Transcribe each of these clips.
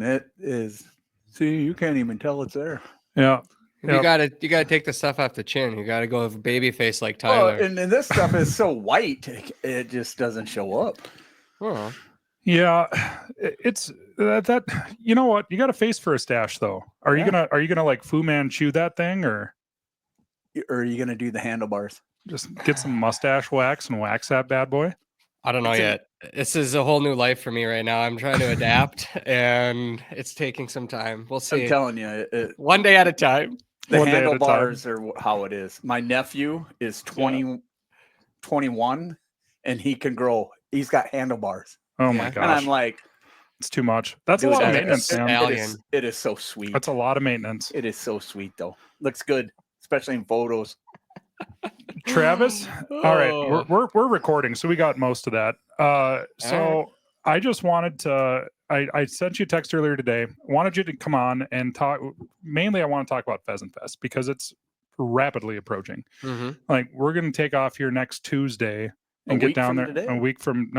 and it is. See, you can't even tell it's there. Yeah. You gotta take the stuff off the chin. You gotta go with baby face like Tyler. Well, and this stuff is so white, it just doesn't show up. Oh. Yeah, it's that. You know what? You got a face for a stash, though. Are you gonna like Fu Manchu that thing, or are you gonna do the handlebars? Just get some mustache wax and wax that bad boy? I don't know yet. This is a whole new life for me right now. I'm trying to adapt, and it's taking some time. We'll see. I'm telling you, one day at a time. The handlebars are how it is. My nephew is 21, and he can grow. He's got handlebars. Oh my gosh! And I'm like, it's too much. That's a lot of maintenance, man. It is so sweet. That's a lot of maintenance. It is so sweet, though. Looks good, especially in photos. Travis, all right, we're recording, so we got most of that. So I just wanted to. I sent you a text earlier today. Wanted you to come on and talk. Mainly, I want to talk about Pheasant Fest because it's rapidly approaching. Mm-hmm. Like, we're going to take off here next Tuesday and get down there today? a week from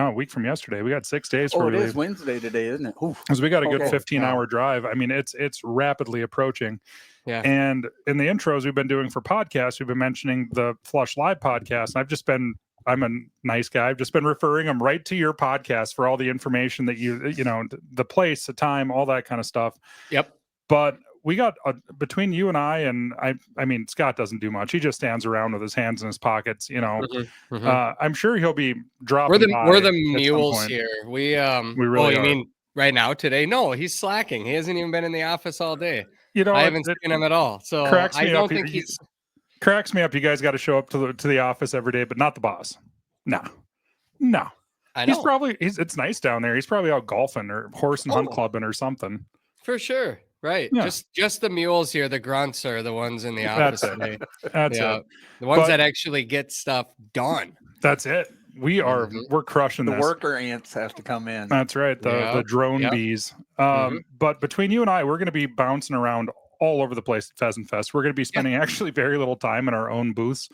yesterday. We got 6 days. Oh, it is Wednesday today, isn't it? Because we got a good 15-hour drive. I mean, it's rapidly approaching. Yeah. And in the intros we've been doing for podcasts, we've been mentioning the Flush Live podcast. And I'm a nice guy. I've just been referring them right to your podcast for all the information that you know, the place, the time, all that kind of stuff. Yep. But we got between you and I mean, Scott doesn't do much. He just stands around with his hands in his pockets, you know. Mm-hmm. Mm-hmm. I'm sure he'll be dropping. We're the mules here. We really you mean right now today? No, he's slacking. He hasn't even been in the office all day. You know, I haven't seen him at all. So I don't think he's cracks me up. You guys got to show up to the office every day, but not the boss. No. I know. It's nice down there. He's probably out golfing or horse and hunt clubbing or something. For sure. Right. Yeah. Just the mules here, the grunts are the ones in the office today. That's it. The ones that actually get stuff done. That's it. We're crushing the this. worker ants have to come in. That's right. The drone bees. But between you and I, we're going to be bouncing around all over the place at Pheasant Fest. We're going to be spending actually very little time in our own booths.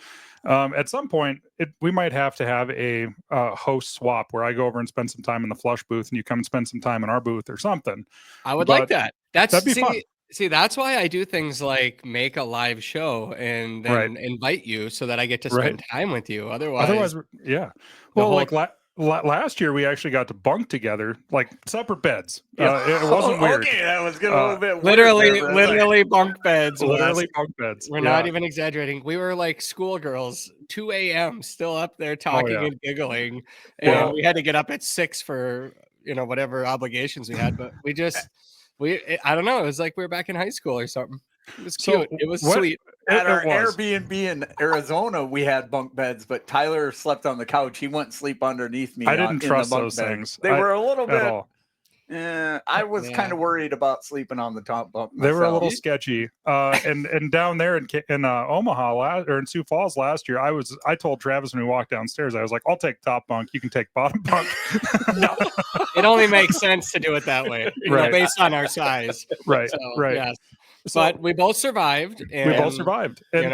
At some point, we might have to have a host swap where I go over and spend some time in the Flush booth and you come and spend some time in our booth or something. I would like that. That'd be fun. See, that's why I do things like make a live show and then invite you so that I get to spend time with you. Otherwise, yeah. Well, like last year, we actually got to bunk together, like separate beds. It wasn't weird. Okay, that was good. A little bit literally bunk beds. Literally bunk beds. We're not even exaggerating. We were like schoolgirls, 2 a.m. still up there talking and giggling. And we had to get up at 6 for whatever obligations we had. But I don't know. It was like we were back in high school or something. It was cute. It was sweet. At our Airbnb in Arizona, we had bunk beds, but Tyler slept on the couch. He wouldn't sleep underneath me. I didn't trust those things. They were a little bit. I was kind of worried about sleeping on the top bunk myself. They were a little sketchy. And down there in Omaha or in Sioux Falls last year, I told Travis when we walked downstairs, I was like, I'll take top bunk. You can take bottom bunk. No, it only makes sense to do it that way, based on our size. Right. So, right. Yes. So, but we both survived. And, And,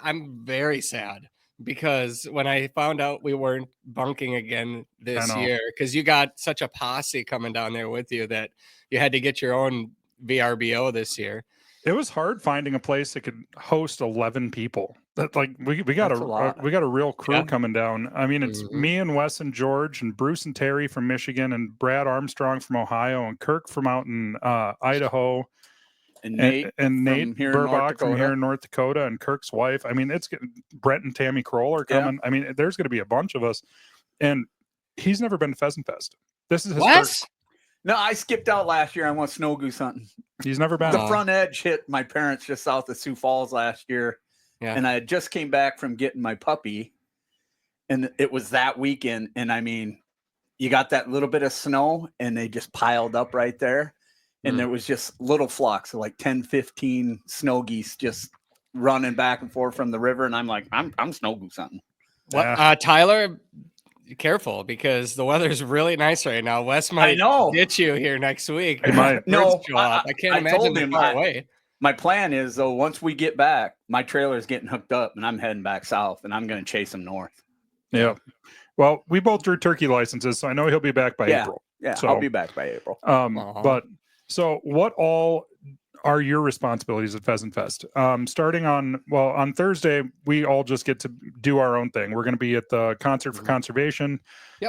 I'm very sad because when I found out we weren't bunking again this year, because you got such a posse coming down there with you that you had to get your own VRBO this year. It was hard finding a place that could host 11 people. That we got a real crew coming down. I mean, it's me and Wes and George and Bruce and Terry from Michigan and Brad Armstrong from Ohio and Kirk from out in Idaho. And Nate Burbach from here in North Dakota and Kirk's wife. I mean, Brent and Tammy Kroll are coming. I mean, there's going to be a bunch of us. And he's never been to Pheasant Fest. This is his first. No, I skipped out last year. I went snow goose hunting. He's never been. The front edge hit my parents just south of Sioux Falls last year. Yeah. And I just came back from getting my puppy. And it was that weekend. And I mean, you got that little bit of snow and they just piled up right there. And there was just little flocks of like 10, 15 snow geese just running back and forth from the river. And I'm like, I'm snow goose hunting. Tyler, careful because the weather is really nice right now. Wes might ditch you here next week. He might. No, I can't imagine him far away. My plan is, though, once we get back, my trailer is getting hooked up and I'm heading back south and I'm going to chase him north. Yeah. Well, we both drew turkey licenses, so I know he'll be back by April. Yeah, So, I'll be back by April. But so what all are your responsibilities at Pheasant Fest? Starting on Thursday, we all just get to do our own thing. We're going to be at the Concert for Conservation,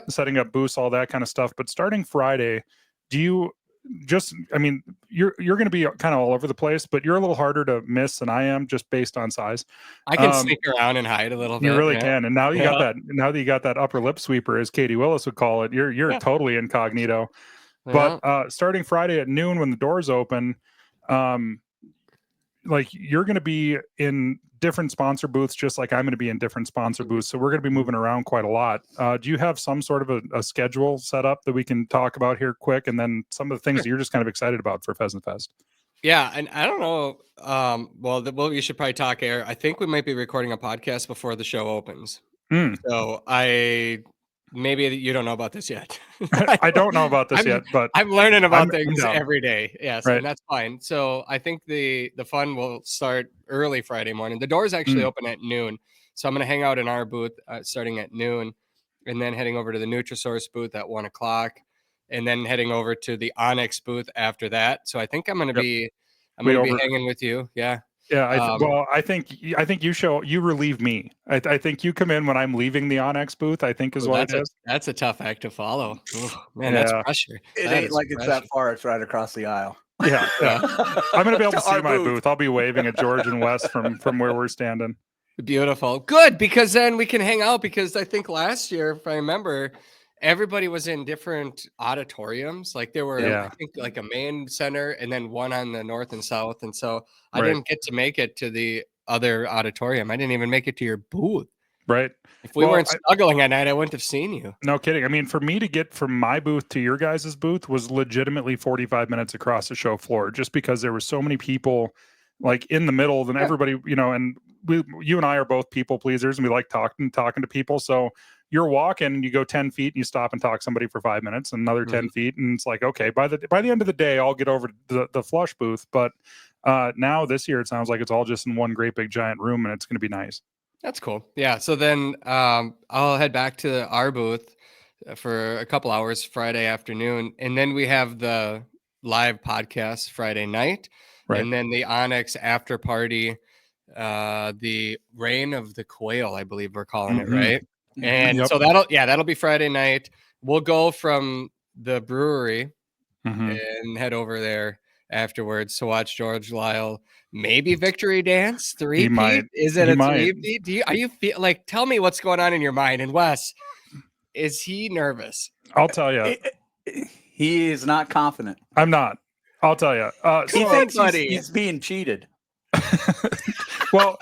setting up booths, all that kind of stuff. But starting Friday, do you you're going to be kind of all over the place, but you're a little harder to miss than I am just based on size. I can sneak around and hide a little bit. You really can. And now you got that, now that you got that upper lip sweeper, as Katie Willis would call it, you're totally incognito. But starting Friday at noon when the doors open, like you're going to be in different sponsor booths, just like I'm going to be in different sponsor booths. So we're going to be moving around quite a lot. Do you have some sort of a schedule set up that we can talk about here quick? And then some of the things that you're just kind of excited about for Pheasant Fest? Yeah. And I don't know. Well, you should probably talk air. I think we might be recording a podcast before the show opens. So maybe you don't know about this yet. I don't know about this yet, but I'm learning about things every day. Yes, right. And that's fine. So I think the fun will start early Friday morning. The doors actually open at noon. So I'm going to hang out in our booth starting at noon, and then heading over to the Nutrisource booth at 1 o'clock, and then heading over to the Onyx booth after that. So I think I'm going to be hanging with you. Yeah. Yeah, I think you relieve me. I think you come in when I'm leaving the Onyx booth, I think is what it is. That's a tough act to follow. Ooh, man, that's pressure. It ain't like it's that far. It's right across the aisle. Yeah. I'm going to be able to see my booth. I'll be waving at George and Wes from where we're standing. Beautiful. Good, because then we can hang out, because I think last year, if I remember, everybody was in different auditoriums. Like there were, I think, like a main center and then one on the north and south. And so I didn't get to make it to the other auditorium. I didn't even make it to your booth. Right. If we weren't struggling at night, I wouldn't have seen you. No kidding. I mean, for me to get from my booth to your guys' booth was legitimately 45 minutes across the show floor, just because there were so many people like in the middle, and everybody, and you and I are both people pleasers, and we like talking to people. So you're walking and you go 10 feet and you stop and talk to somebody for 5 minutes, and another 10 feet. And it's like, okay, by the end of the day, I'll get over to the flush booth. But now this year, it sounds like it's all just in one great big giant room, and it's going to be nice. That's cool. Yeah. So then I'll head back to our booth for a couple hours Friday afternoon. And then we have the live podcast Friday night. Right. And then the Onyx after party, the Reign of the Quail, I believe we're calling it, right? And so that'll be Friday night. We'll go from the brewery and head over there afterwards to watch George Lyle maybe victory dance 3-peat. Is it a 3-peat? Are you feel like, tell me what's going on in your mind? And Wes, is he nervous? I'll tell you. He is not confident. I'm not. I'll tell you. He thinks he's being cheated. Well,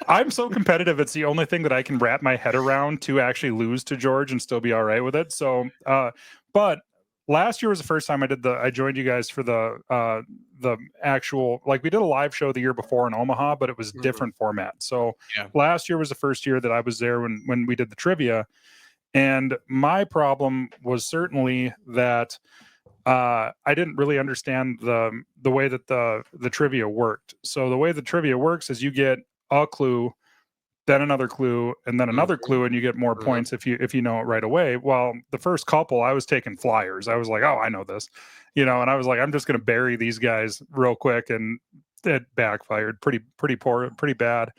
I'm so competitive. It's the only thing that I can wrap my head around to actually lose to George and still be all right with it. So, but last year was the first time I joined you guys for the actual, like, we did a live show the year before in Omaha, but it was different format. So last year was the first year that I was there when we did the trivia. And my problem was certainly that I didn't really understand the way that the trivia worked. So the way the trivia works is you get a clue, then another clue, and then another clue, and you get more points if you know it right away. Well, the first couple, I was taking flyers. I was like, oh, I know this, and I was like, I'm just going to bury these guys real quick, and it backfired pretty poor, pretty bad.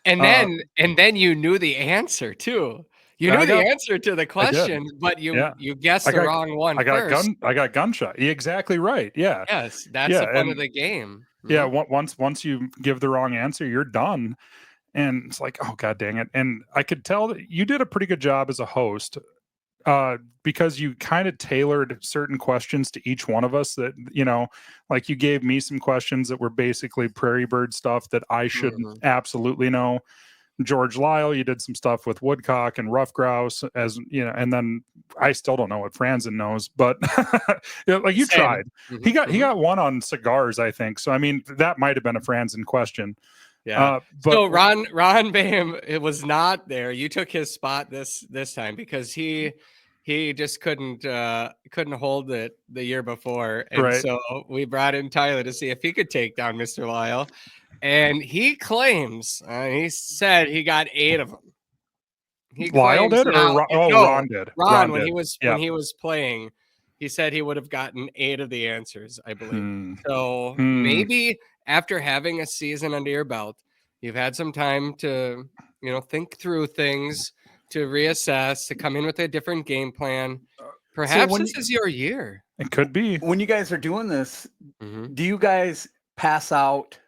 And then you knew the answer too. You knew the answer to the question, but you guessed the wrong one first. I got gunshot. You're exactly right. Yeah. Yes, that's the fun of the game. Yeah. Once you give the wrong answer, you're done. And it's like, oh, God dang it. And I could tell that you did a pretty good job as a host because you kind of tailored certain questions to each one of us that, like you gave me some questions that were basically prairie bird stuff that I should absolutely know. George Lyle, you did some stuff with woodcock and rough grouse, and then I still don't know what Franzen knows, but like you tried. He got one on cigars, I think. So I mean, that might have been a Franzen question. Yeah. But so Ron Bam, it was not there. You took his spot this time because he just couldn't hold it the year before, and so we brought in Tyler to see if he could take down Mr. Lyle. And he claims, he said he got 8 of them. Lyle did, or Ron did? Ron, when he was playing, he said he would have gotten 8 of the answers, I believe. So maybe after having a season under your belt, you've had some time to, think through things, to reassess, to come in with a different game plan. Perhaps this is your year. It could be. When you guys are doing this, do you guys pass out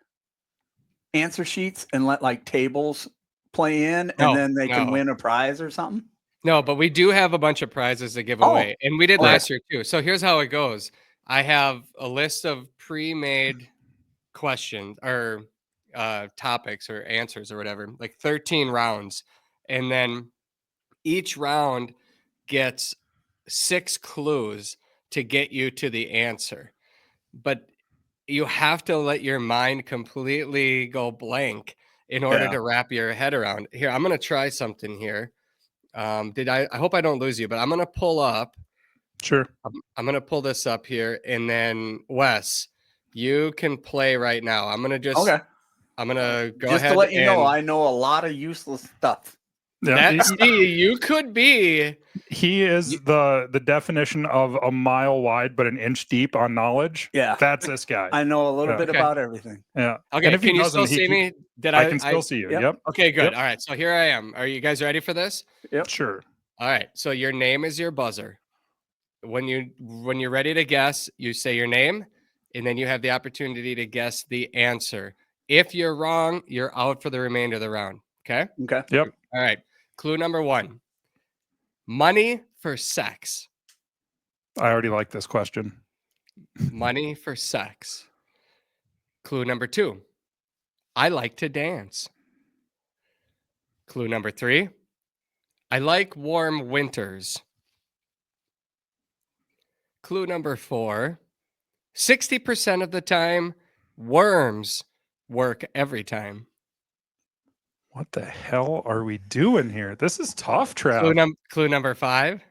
answer sheets and let like tables play in and then they can win a prize or something? No, but we do have a bunch of prizes to give away. And we did last year too. So here's how it goes. I have a list of pre-made questions or topics or answers or whatever, like 13 rounds. And then each round gets 6 clues to get you to the answer. But you have to let your mind completely go blank in order to wrap your head around. Here, I'm going to try something here. I hope I don't lose you, but I'm going to pull up. Sure. I'm going to pull this up here. And then Wes, you can play right now. I'm going to I'm going to go ahead. Just to let you know, I know a lot of useless stuff. Yeah. You could be. He is the definition of a mile wide but an inch deep on knowledge. Yeah, that's this guy. I know a little bit about everything. Yeah. Okay. And if can you still see me? I can still see you. Yep. Okay. Good. All right. So here I am. Are you guys ready for this? Yep. Sure. All right. So your name is your buzzer. When you're ready to guess, you say your name, and then you have the opportunity to guess the answer. If you're wrong, you're out for the remainder of the round. Okay. Okay. Yep. All right. Clue number 1. Money for sex. I already like this question. Money for sex. Clue number 2. I like to dance. Clue number 3. I like warm winters. Clue number 4. 60% of the time, worms work every time. What the hell are we doing here? This is tough, Trav. Clue number 5.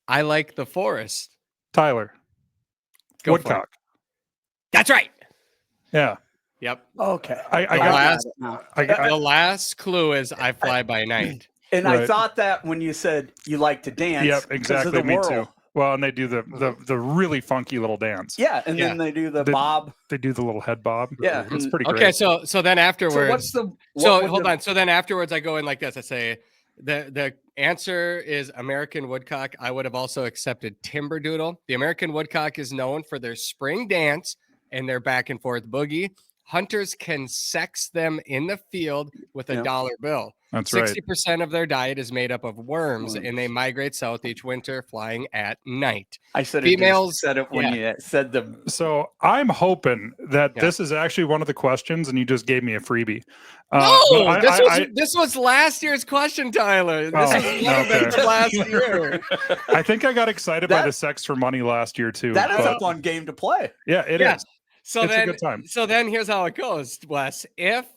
I like the forest. Tyler. Woodcock. That's right. Yeah. Yep. Okay. The last clue is I fly by night. And I thought that when you said you like to dance. Yep, exactly. Me too. Well, and they do the really funky little dance. Yeah, and then they do the bob. They do the little head bob. Yeah, it's pretty great. Okay, so then afterwards. So hold on. So then afterwards, I go in like this. I say the answer is American woodcock. I would have also accepted timberdoodle. The American woodcock is known for their spring dance and their back and forth boogie. Hunters can sex them in the field with a $1 bill. That's 60% of their diet is made up of worms, and they migrate south each winter, flying at night. I said females said it when you said the. So I'm hoping that this is actually one of the questions, and you just gave me a freebie. No, this was last year's question, Tyler. This is last year. I think I got excited by the sex for money last year too. That is a fun game to play. Yeah, it is. So it's a good time. So then here's how it goes, Wes. If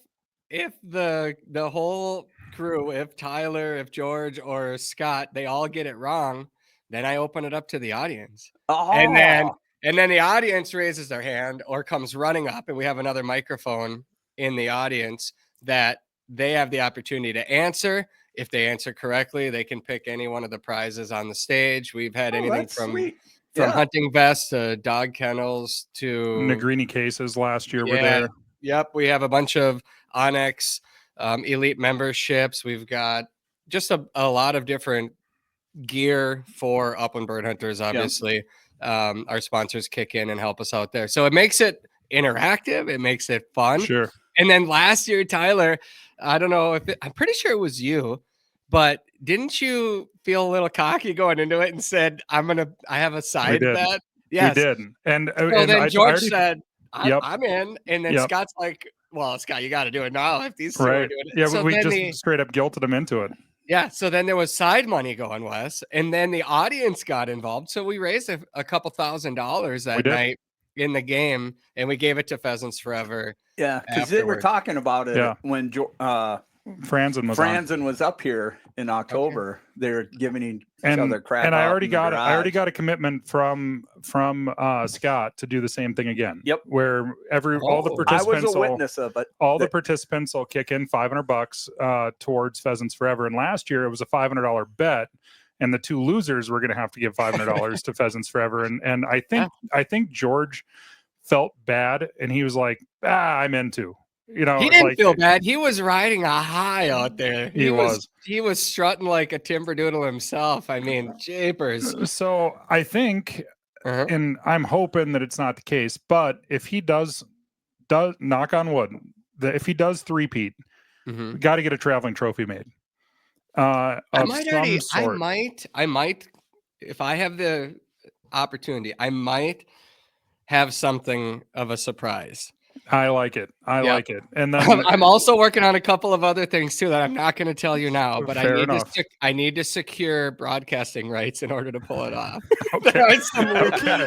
the whole crew, if Tyler, if George, or Scott, they all get it wrong, then I open it up to the audience. And then the audience raises their hand or comes running up, and we have another microphone in the audience that they have the opportunity to answer. If they answer correctly, they can pick any one of the prizes on the stage. We've had anything from hunting vests to dog kennels to Negrini cases last year were there. Yep. We have a bunch of Onyx elite memberships. We've got just a lot of different gear for upland bird hunters. Obviously, our sponsors kick in and help us out there. So it makes it interactive. It makes it fun. Sure. And then last year, Tyler, I don't know I'm pretty sure it was you, but didn't you feel a little cocky going into it and said, I have a side bet? Yes. We did. And then George said, I'm in. And then Scott's like, well, Scott, you got to do it now if these two are doing it. Yeah, so we just straight up guilted him into it. Yeah, so then there was side money going, Wes, and then the audience got involved. So we raised a couple $1,000 that night in the game, and we gave it to Pheasants Forever. Yeah, because they were talking about it when Franzen was up here in October. Okay. They were giving each other crap. And I already got a commitment from Scott to do the same thing again. Yep. Where all the participants, I was a witness of it. All the participants will kick in $500 towards Pheasants Forever. And last year it was a $500 bet. and the 2 losers were going to have to give $500 to Pheasants Forever. And I think George felt bad, and he was like, I'm into. He didn't feel bad. He was riding a high out there. He was strutting like a timberdoodle himself. I mean, japers. So I think, and I'm hoping that it's not the case, but if he does knock on wood, if he does three-peat, we got to get a traveling trophy made. I might, if I have the opportunity, I might have something of a surprise. I like it. I like it. And then I'm also working on a couple of other things too that I'm not going to tell you now, but I need to secure broadcasting rights in order to pull it off. There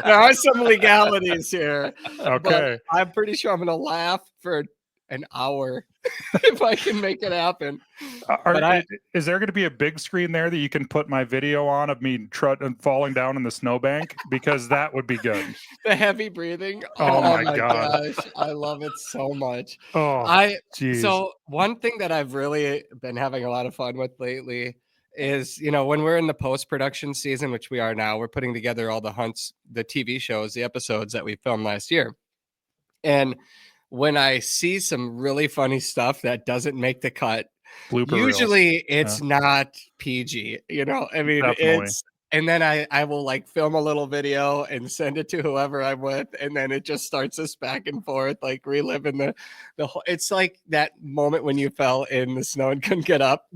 are some legalities here. Okay. I'm pretty sure I'm going to laugh for an hour if I can make it happen. Is there going to be a big screen there that you can put my video on of me falling down in the snowbank? Because that would be good. The heavy breathing. Oh my gosh. I love it so much. Geez. So one thing that I've really been having a lot of fun with lately is, when we're in the post-production season, which we are now, we're putting together all the hunts, the TV shows, the episodes that we filmed last year. And when I see some really funny stuff that doesn't make the cut, usually it's not PG, I mean, Definitely. and then I will like film a little video and send it to whoever I'm with. And then it just starts this back and forth, like reliving the whole, it's like that moment when you fell in the snow and couldn't get up.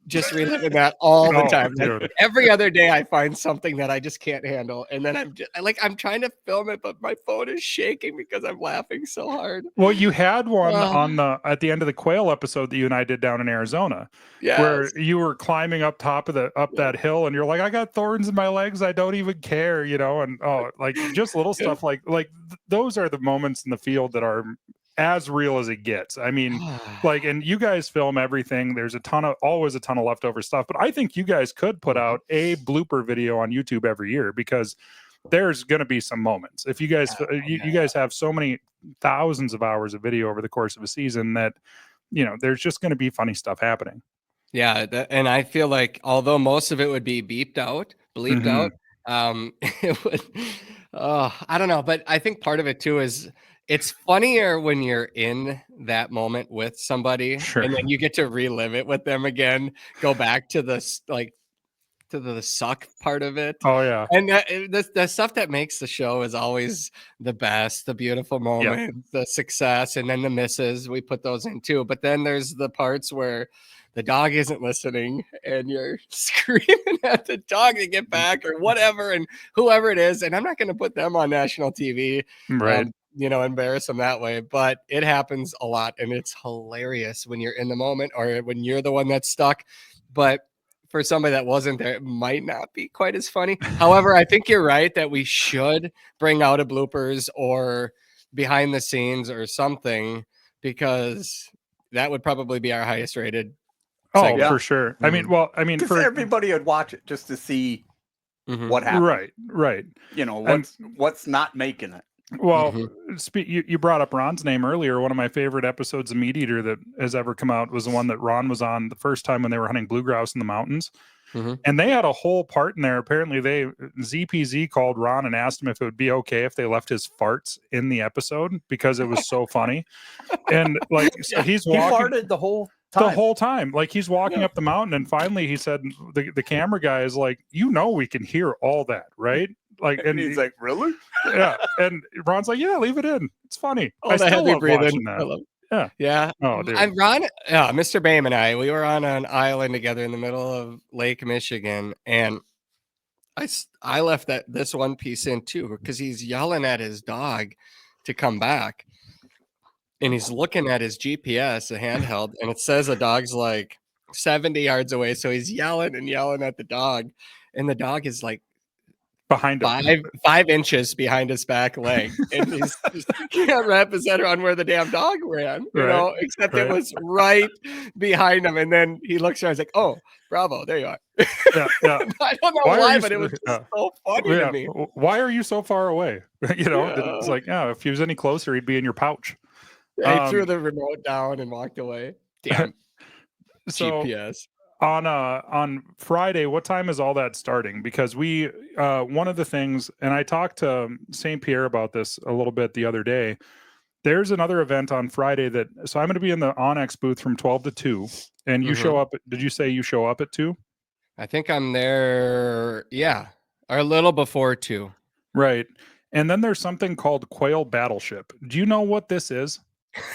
Just reliving that all the time. Like, every other day I find something that I just can't handle. And then I'm trying to film it, but my phone is shaking because I'm laughing so hard. Well, you had one at the end of the quail episode that you and I did down in Arizona, where you were climbing up top of that hill, and you're like, I got thorns in my legs, I don't even care, and like just little stuff like those are the moments in the field that are as real as it gets. I mean, and you guys film everything. There's always a ton of leftover stuff, but I think you guys could put out a blooper video on YouTube every year, because there's going to be some moments. If you guys, you guys have so many thousands of hours of video over the course of a season that, there's just going to be funny stuff happening. Yeah. And I feel like, although most of it would be bleeped out, it would, I don't know, but I think part of it too is, it's funnier when you're in that moment with somebody, and then you get to relive it with them again, go back to the suck part of it. Oh yeah. And the stuff that makes the show is always the best, the beautiful moment, the success, and then the misses, we put those in too. But then there's the parts where the dog isn't listening and you're screaming at the dog to get back or whatever, and whoever it is. And I'm not going to put them on national TV. Right. Embarrass them that way, but it happens a lot, and it's hilarious when you're in the moment or when you're the one that's stuck. But for somebody that wasn't there, it might not be quite as funny. However, I think you're right that we should bring out a bloopers or behind the scenes or something, because that would probably be our highest rated segment. For sure. I mean, because everybody would watch it just to see what happened. Right. What's not making it. Well, you brought up Ron's name earlier. One of my favorite episodes of Meat Eater that has ever come out was the one that Ron was on the first time when they were hunting blue grouse in the mountains. And they had a whole part in there. Apparently ZPZ called Ron and asked him if it would be okay if they left his farts in the episode, because it was so funny. And he's walking, he farted the whole time. Like, he's walking up the mountain, and finally he said, the camera guy is like, we can hear all that, right? Like, and he's like, really? Yeah. And Ron's like, yeah, leave it in. It's funny. I still love watching that. Yeah. Oh, dude. Mr. Bame and I, we were on an island together in the middle of Lake Michigan, and I left this one piece in too, because he's yelling at his dog to come back, and he's looking at his GPS, a handheld, and it says the dog's like 70 yards away. So he's yelling and yelling at the dog, and the dog is like behind him, 5 inches behind his back leg, and he's just can't wrap his head around where the damn dog ran, except it was right behind him. And then he looks around, he's like, "Oh, bravo, there you are." Yeah. I don't know why, but it was just so funny to me. Why are you so far away? It's like, if he was any closer, he'd be in your pouch. He threw the remote down and walked away. Damn. So, GPS. On Friday, what time is all that starting? Because we one of the things, and I talked to St. Pierre about this a little bit the other day. There's another event on Friday so I'm going to be in the Onyx booth from 12 to 2, and you show up. Did you say you show up at 2? I think I'm there. Yeah, or a little before 2. Right. And then there's something called Quail Battleship. Do you know what this is?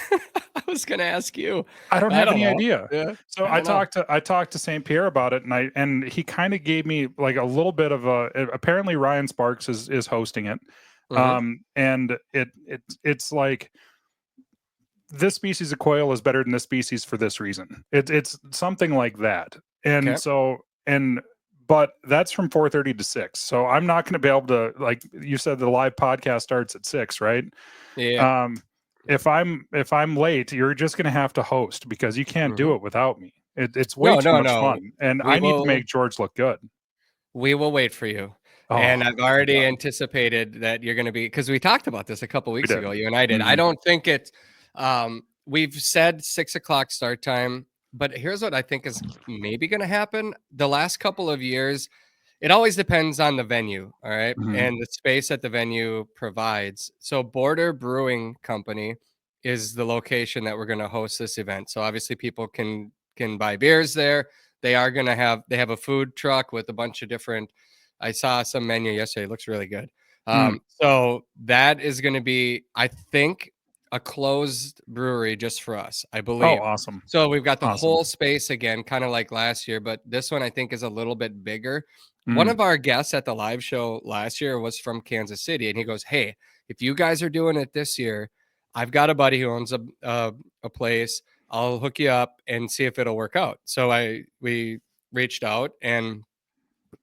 I was going to ask you. I don't have any know. idea. Yeah, so I talked to St. Pierre about it, and he kind of gave me like a little bit of apparently Ryan Sparks is hosting it. And it's like, this species of quail is better than this species for this reason. It's something like that. And but that's from 4:30 to 6. So I'm not going to be able to, like you said, the live podcast starts at 6, right? Yeah. If I'm late, you're just going to have to host, because you can't do it without me. It's way too much fun, and I need to make George look good. We will wait for you. And I've already anticipated that you're going to be, because we talked about this a couple weeks ago. You and I did. I don't think it's. We've said 6 o'clock start time, but here's what I think is maybe going to happen. The last couple of years, it always depends on the venue, all right, and the space that the venue provides. So Border Brewing Company is the location that we're going to host this event. So obviously people can buy beers there. They have a food truck with a bunch of different. I saw some menu yesterday. It looks really good. So that is going to be, I think, a closed brewery just for us, I believe. Oh, awesome. So we've got the whole space again, kind of like last year, but this one I think is a little bit bigger. One of our guests at the live show last year was from Kansas City, and he goes, "Hey, if you guys are doing it this year, I've got a buddy who owns a place. I'll hook you up and see if it'll work out." So we reached out, and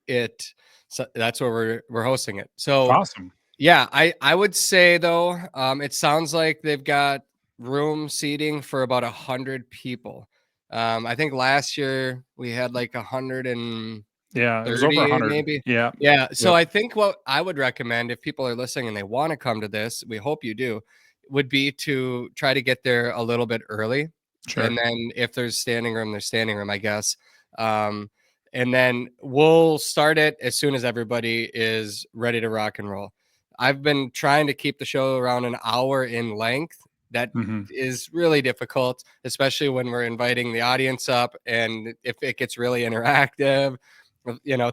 that's where we're hosting it. So awesome. Yeah, I would say though, it sounds like they've got room seating for about 100 people. I think last year we had like 100 and it was over 100 maybe. Yeah. So I think what I would recommend, if people are listening and they want to come to this, we hope you do, would be to try to get there a little bit early. Sure. And then if there's standing room, there's standing room, I guess. And then we'll start it as soon as everybody is ready to rock and roll. I've been trying to keep the show around an hour in length. That is really difficult, especially when we're inviting the audience up. And if it gets really interactive,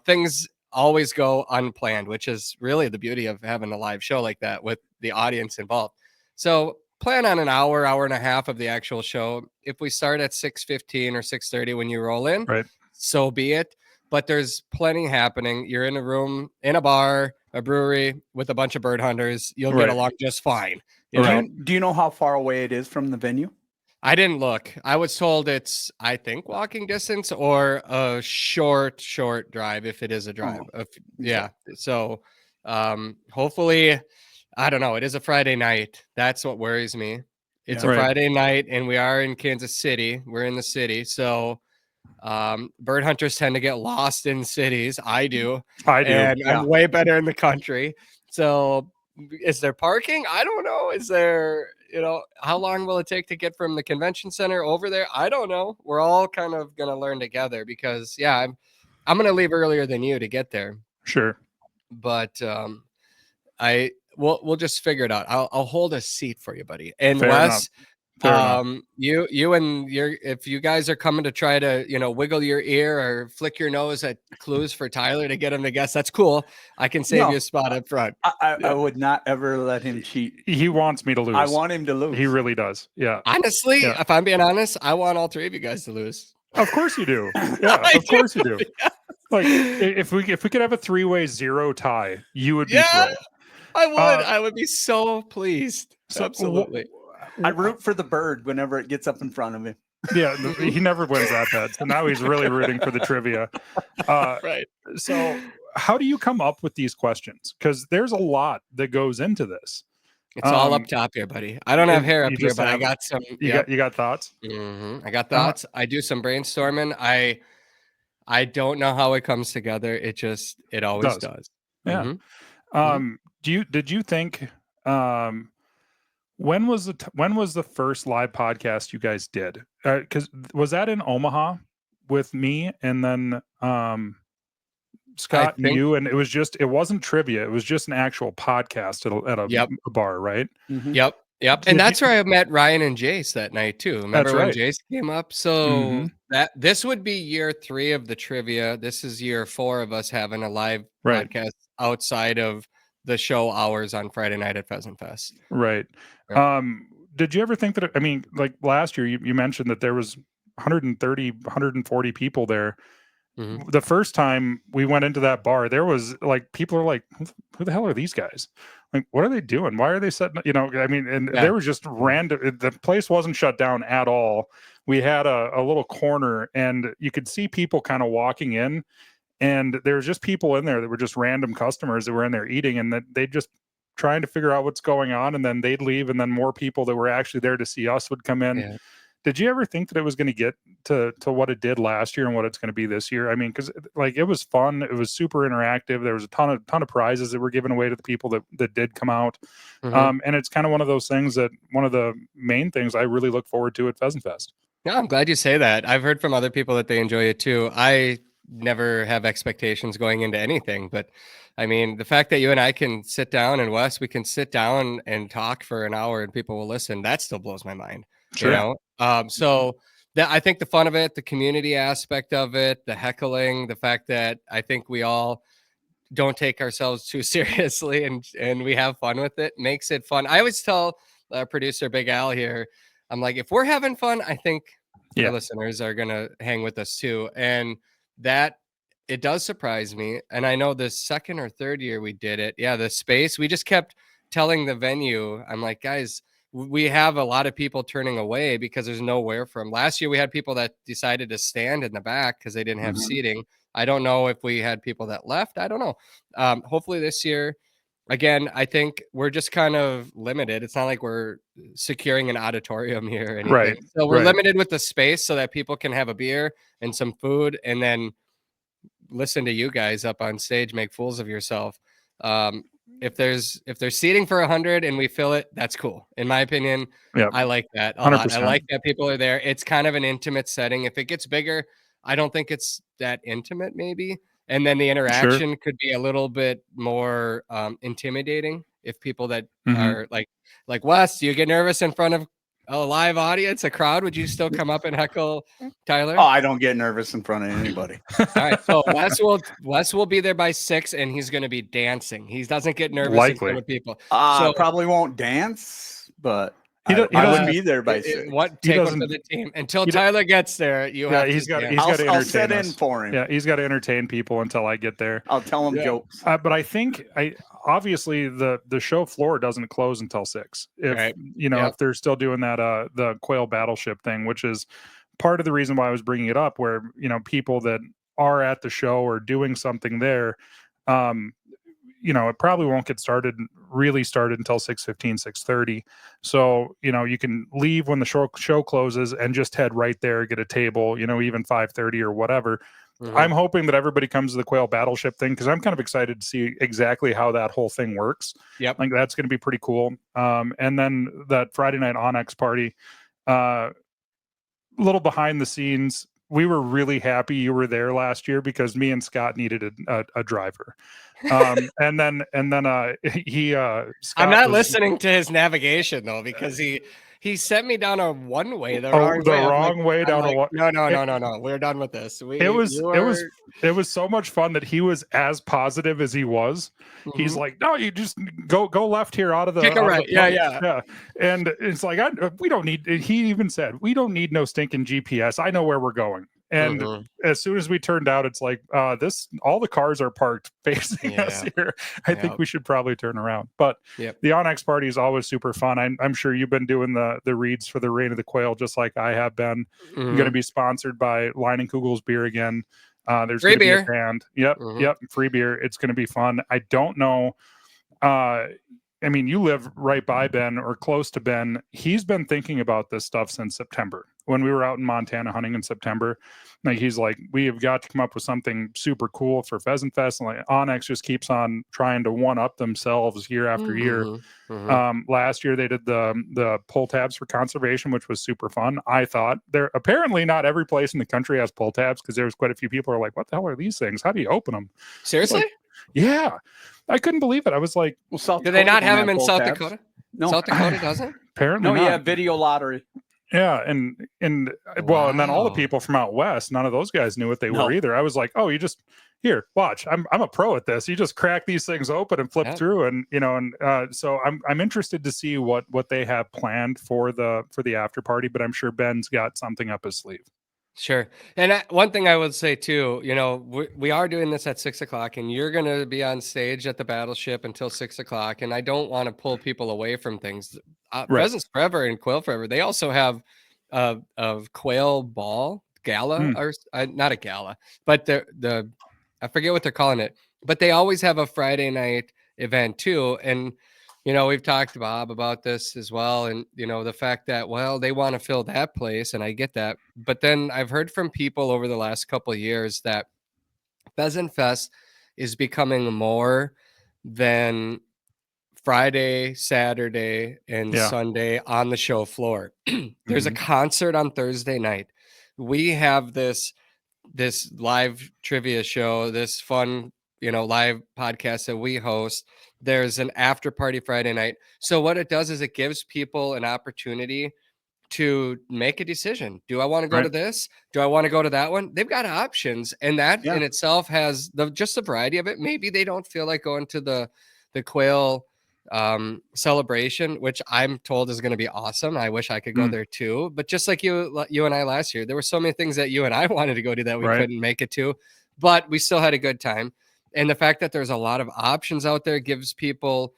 things always go unplanned, which is really the beauty of having a live show like that with the audience involved. So plan on an hour and a half of the actual show. If we start at 6:15 or 6:30 when you roll in, right, so be it. But there's plenty happening. You're in a room, in a bar, a brewery with a bunch of bird hunters. You'll get along just fine. Do you know how far away it is from the venue? I didn't look. I was told it's, I think, walking distance or a short drive if it is a drive. Yeah. So hopefully, I don't know. It is a Friday night. That's what worries me. It's a Friday night, and we are in Kansas City. We're in the city. So bird hunters tend to get lost in cities. I do. And I'm way better in the country. So is there parking? I don't know. Is there, how long will it take to get from the convention center over there? I don't know. We're all kind of going to learn together because I'm going to leave earlier than you to get there. Sure. But we'll just figure it out. I'll hold a seat for you, buddy. And Fair Wes, enough. you and if you guys are coming to try to wiggle your ear or flick your nose at clues for Tyler to get him to guess, that's cool. I can save you a spot up front. I would not ever let him cheat. He wants me to lose. I want him to lose. He really does. Yeah. Honestly, if I'm being honest, I want all three of you guys to lose. Of course you do. Yeah, of course you do. Like if we could have a 3-way 0 tie, you would be thrilled. I would. I would be so pleased. Absolutely. I root for the bird whenever it gets up in front of him. Yeah, he never wins that bet. So now he's really rooting for the trivia. Right. So how do you come up with these questions? Because there's a lot that goes into this. It's all up top here, buddy. I don't have hair up here, but I got some. You got thoughts? I got thoughts. I do some brainstorming. I don't know how it comes together. It always does. Yeah. Did you think when was the first live podcast you guys did? Because was that in Omaha? with me and then Scott and you, and it wasn't trivia. It was just an actual podcast at a bar, right? Mm-hmm. Yep. And that's where I met Ryan and Jace that night too. Remember when Jace came up? So this would be year 3 of the trivia. This is year 4 of us having a live podcast outside of the show hours on Friday night at Pheasant Fest. Right. Yep. Did you ever think that, I mean, like last year you mentioned that there was 130, 140 people there. Mm-hmm. The first time we went into that bar, there was like, people are like, who the hell are these guys? Like, what are they doing? Why are they setting, I mean, and there was just random, the place wasn't shut down at all. We had a little corner and you could see people kind of walking in, and there was just people in there that were just random customers that were in there eating, and that they just trying to figure out what's going on, and then they'd leave, and then more people that were actually there to see us would come in. Yeah. Did you ever think that it was going to get to what it did last year and what it's going to be this year? I mean, because like it was fun, it was super interactive. There was a ton of prizes that were given away to the people that did come out, and it's kind of one of those things that one of the main things I really look forward to at Pheasant Fest. Yeah, I'm glad you say that. I've heard from other people that they enjoy it too. I never have expectations going into anything, but I mean, the fact that you and I can sit down, and Wes, we can sit down and talk for an hour and people will listen, that still blows my mind. Sure. So that, I think the fun of it, the community aspect of it, the heckling, the fact that I think we all don't take ourselves too seriously and we have fun with it makes it fun. I always tell our producer, Big Al here, I'm like, if we're having fun, I think our listeners are going to hang with us too. And that, it does surprise me. And I know the second or third year we did it. Yeah. The space, we just kept telling the venue, I'm like, guys, we have a lot of people turning away because there's nowhere from. Last year we had people that decided to stand in the back because they didn't have seating. I don't know if we had people that left. I don't know. Hopefully this year, again, I think we're just kind of limited. It's not like we're securing an auditorium here or anything. Right. So we're limited with the space so that people can have a beer and some food and then listen to you guys up on stage, make fools of yourself. If there's seating for 100 and we fill it, that's cool. In my opinion, I like that a 100%. Lot. I like that people are there. It's kind of an intimate setting. If it gets bigger, I don't think it's that intimate maybe. And then the interaction could be a little bit more intimidating if people that are like Wes, do you get nervous in front of a live audience, a crowd? Would you still come up and heckle Tyler? Oh, I don't get nervous in front of anybody. All right. So Wes will be there by 6 and he's going to be dancing. He doesn't get nervous in front of people. So probably won't dance, but I would be there by 6. Take him to the team until Tyler gets there. He's got to entertain I'll sit in for him. Yeah, he's got to entertain people until I get there. I'll tell him jokes. But I think obviously the show floor doesn't close until 6. If if they're still doing that the Quail Battleship thing, which is part of the reason why I was bringing it up, where people that are at the show or doing something there, it probably won't get really started until 6:15, 6:30. So, you can leave when the show closes and just head right there, get a table, even 5:30 or whatever. I'm hoping that everybody comes to the Quail Battleship thing because I'm kind of excited to see exactly how that whole thing works. Yep. Like that's going to be pretty cool. And then that Friday night Onyx party, a little behind the scenes. We were really happy you were there last year because me and Scott needed a driver. And then he Scott I'm not listening to his navigation though, because he sent me down a one-way, the wrong way down a one. No. We're done with this. It was so much fun that he was as positive as he was. He's like, no, you just go left here out of the right. Yeah. And it's like, we don't need. He even said, we don't need no stinking GPS. I know where we're going. And as soon as we turned out, it's like all the cars are parked facing us here. I think we should probably turn around. But the Onyx party is always super fun. I'm sure you've been doing the reads for the Reign of the Quail just like I have been. I'm going to be sponsored by Line and Kugel's beer again. There's free beer. Be a band. Yep, free beer. It's going to be fun. I don't know. I mean, you live right by Ben or close to Ben. He's been thinking about this stuff since September. when we were out in Montana hunting in September. Like he's like, we have got to come up with something super cool for Pheasant Fest. And like Onyx just keeps on trying to one up themselves year after year. Last year they did the pull tabs for conservation, which was super fun. I thought there apparently not every place in the country has pull tabs, because there's quite a few people who are like, what the hell are these things? How do you open them? Seriously? Like, yeah. I couldn't believe it. I was like, well, do they not have them in South Dakota? No, South Dakota doesn't. Apparently, no, not. yeah, video lottery. Yeah, and well, and then all the people from out west, none of those guys knew what they were either. I was like, oh, you just here, watch. I'm a pro at this. You just crack these things open and flip through, and so I'm interested to see what they have planned for the after party. But I'm sure Ben's got something up his sleeve. Sure. And one thing I would say too, we are doing this at 6 o'clock, and you're going to be on stage at the Battleship until 6 o'clock. And I don't want to pull people away from things. Pheasants Forever and Quail Forever, they also have a quail ball gala, or not a gala, but I forget what they're calling it, but they always have a Friday night event too. And we've talked to Bob about this as well. And, the fact that, well, they want to fill that place, and I get that. But then I've heard from people over the last couple of years that Pheasant Fest is becoming more than Friday, Saturday, and Sunday on the show floor. There's a concert on Thursday night. We have this live trivia show, this fun, live podcast that we host. There's an after party Friday night. So what it does is it gives people an opportunity to make a decision. Do I want to go to this? Do I want to go to that one? They've got options. And that in itself has just the variety of it. Maybe they don't feel like going to the quail celebration, which I'm told is going to be awesome. I wish I could go there too. But just like you and I last year, there were so many things that you and I wanted to go to that we couldn't make it to, but we still had a good time. And the fact that there's a lot of options out there gives people,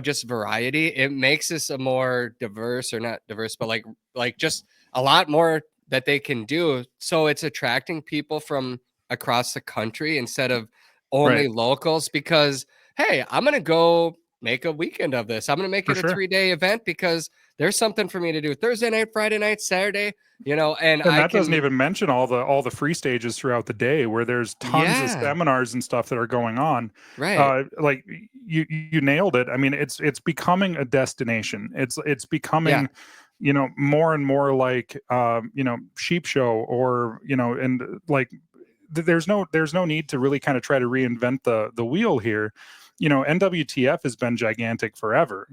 just variety. It makes this a more diverse, or not diverse, but like just a lot more that they can do. So it's attracting people from across the country instead of only locals, because, hey, I'm going to go make a weekend of this. I'm going to make it a 3-day event because there's something for me to do Thursday night, Friday night, Saturday, and that doesn't even mention all the free stages throughout the day where there's tons of seminars and stuff that are going on. Right. Like you nailed it. I mean, it's becoming a destination. It's becoming, more and more like, Sheep Show, or, and like, there's no need to really kind of try to reinvent the wheel here. NWTF has been gigantic forever.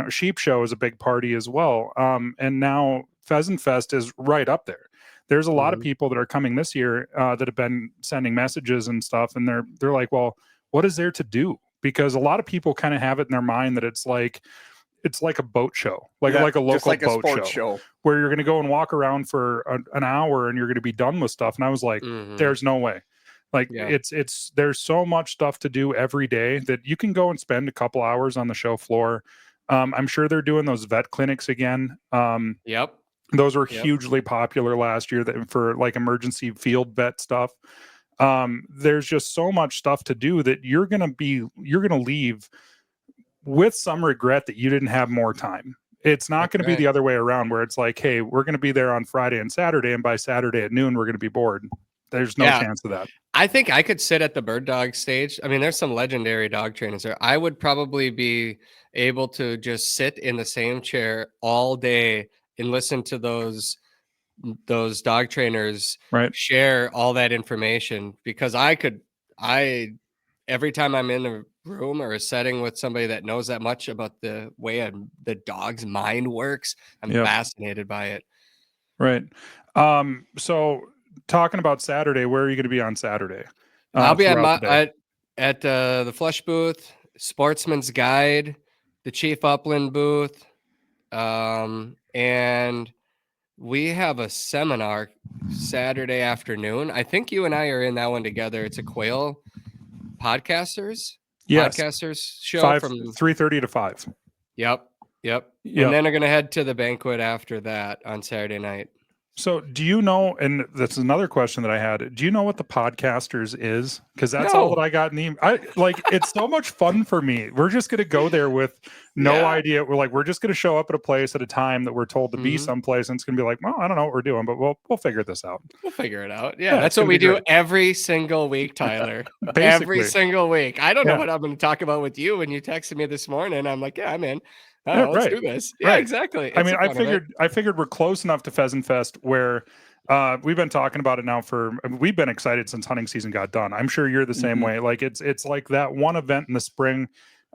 Sheep Show is a big party as well. And now Pheasant Fest is right up there. There's a lot of people that are coming this year that have been sending messages and stuff, and they're like, well, what is there to do? Because a lot of people kind of have it in their mind that it's like a boat show, like a local boat show where you're going to go and walk around for an hour and you're going to be done with stuff. And I was like, there's no way. Like there's so much stuff to do every day that you can go and spend a couple hours on the show floor. I'm sure they're doing those vet clinics again. Those were hugely popular last year for like emergency field vet stuff. There's just so much stuff to do that you're going to leave with some regret that you didn't have more time. It's not going to be the other way around where it's like, hey, we're going to be there on Friday and Saturday, and by Saturday at noon, we're going to be bored. There's no chance of that. I think I could sit at the bird dog stage. I mean, there's some legendary dog trainers there. I would probably be able to just sit in the same chair all day and listen to those dog trainers share all that information, because every time I'm in a room or a setting with somebody that knows that much about the way the dog's mind works, I'm fascinated by it. Right. So talking about Saturday, where are you going to be on Saturday? I'll be at the Flush booth, Sportsman's Guide, the Chief Upland booth, and we have a seminar Saturday afternoon. I think you and I are in that one together. It's a quail podcasters show from 3:30 to 5. Yep. And then I'm going to head to the banquet after that on Saturday night. So do you know, and that's another question that I had, do you know what the Podcasters is? Because that's all that I got in it's so much fun for me. We're just going to go there with no idea. We're just going to show up at a place at a time that we're told to be someplace, and it's going to be like, well, I don't know what we're doing, but we'll figure this out. We'll figure it out. Yeah, that's what we do every single week, Tyler. Every single week. I don't know what I'm going to talk about with you when you texted me this morning. I'm like, yeah, I'm in. Let's do this. Yeah, exactly. I mean, I figured we're close enough to Pheasant Fest where we've been talking about it now we've been excited since hunting season got done. I'm sure you're the same way. Like it's like that one event in the spring.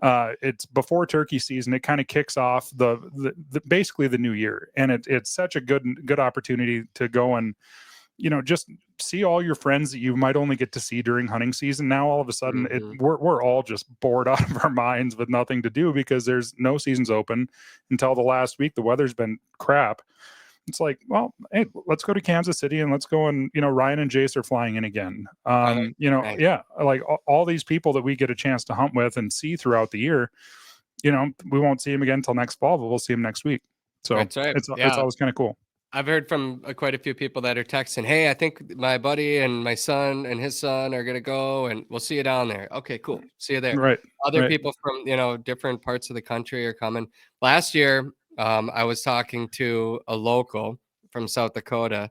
It's before turkey season. It kind of kicks off the basically the new year, and it's such a good opportunity to go and just see all your friends that you might only get to see during hunting season. Now, all of a sudden, we're all just bored out of our minds with nothing to do because there's no seasons open until the last week. The weather's been crap. It's like, well, hey, let's go to Kansas City and let's go and, Ryan and Jace are flying in again. Like all these people that we get a chance to hunt with and see throughout the year, we won't see them again until next fall, but we'll see them next week. So it's always kind of cool. I've heard from quite a few people that are texting, hey, I think my buddy and my son and his son are going to go and we'll see you down there. Okay, cool. See you there. Right. Other people from, different parts of the country are coming. Last year, I was talking to a local from South Dakota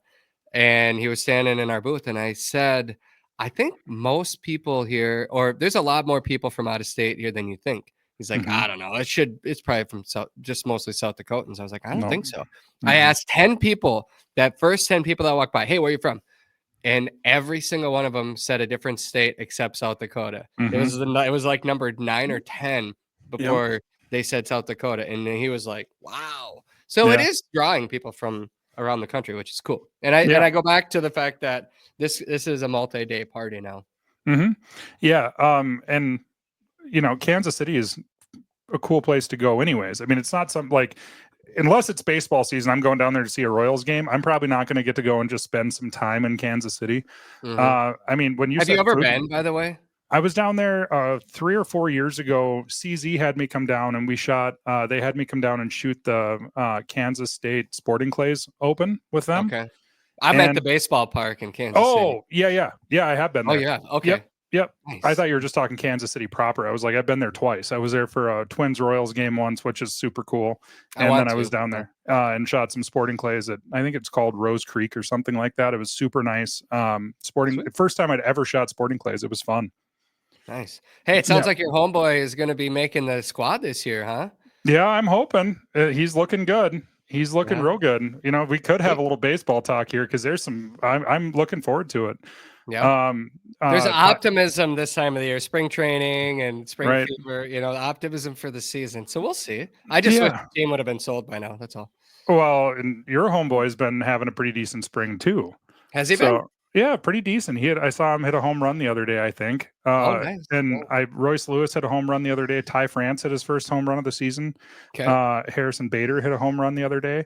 and he was standing in our booth and I said, I think most people here, or there's a lot more people from out of state here than you think. He's like, I don't know. It's probably from just mostly South Dakotans. I was like, I don't think so. I asked 10 people, that first 10 people that walked by, hey, where are you from? And every single one of them said a different state except South Dakota. It was like number 9 or 10 before they said South Dakota. And he was like, wow. So it is drawing people from around the country, which is cool. And I go back to the fact that this is a multi-day party now. Yeah. And Kansas City is a cool place to go anyways. I mean, it's not something like, unless it's baseball season, I'm going down there to see a Royals game. I'm probably not going to get to go and just spend some time in Kansas City. I mean, have you ever been, by the way? I was down there 3 or 4 years ago. CZ had me come down and we shot, they had me come down and shoot the Kansas State Sporting Clays Open with them. Okay. I'm at the baseball park in Kansas City. Oh, yeah. I have been there. Oh, yeah. Okay. Yep. Nice. I thought you were just talking Kansas City proper. I was like, I've been there twice. I was there for a Twins Royals game once, which is super cool. And then I was down there and shot some sporting clays at, I think it's called Rose Creek or something like that. It was super nice. First time I'd ever shot sporting clays. It was fun. Nice. Hey, it sounds like your homeboy is going to be making the squad this year, huh? Yeah, I'm hoping. He's looking good. He's looking real good. We could have a little baseball talk here because there's I'm looking forward to it. Yeah. There's optimism this time of the year, spring training and spring fever, optimism for the season. So we'll see. I just wish the team would have been sold by now. That's all. Well, and your homeboy's been having a pretty decent spring too. Has he been? Yeah, pretty decent. I saw him hit a home run the other day, I think. Nice. And Royce Lewis hit a home run the other day. Ty France hit his first home run of the season. Okay. Harrison Bader hit a home run the other day.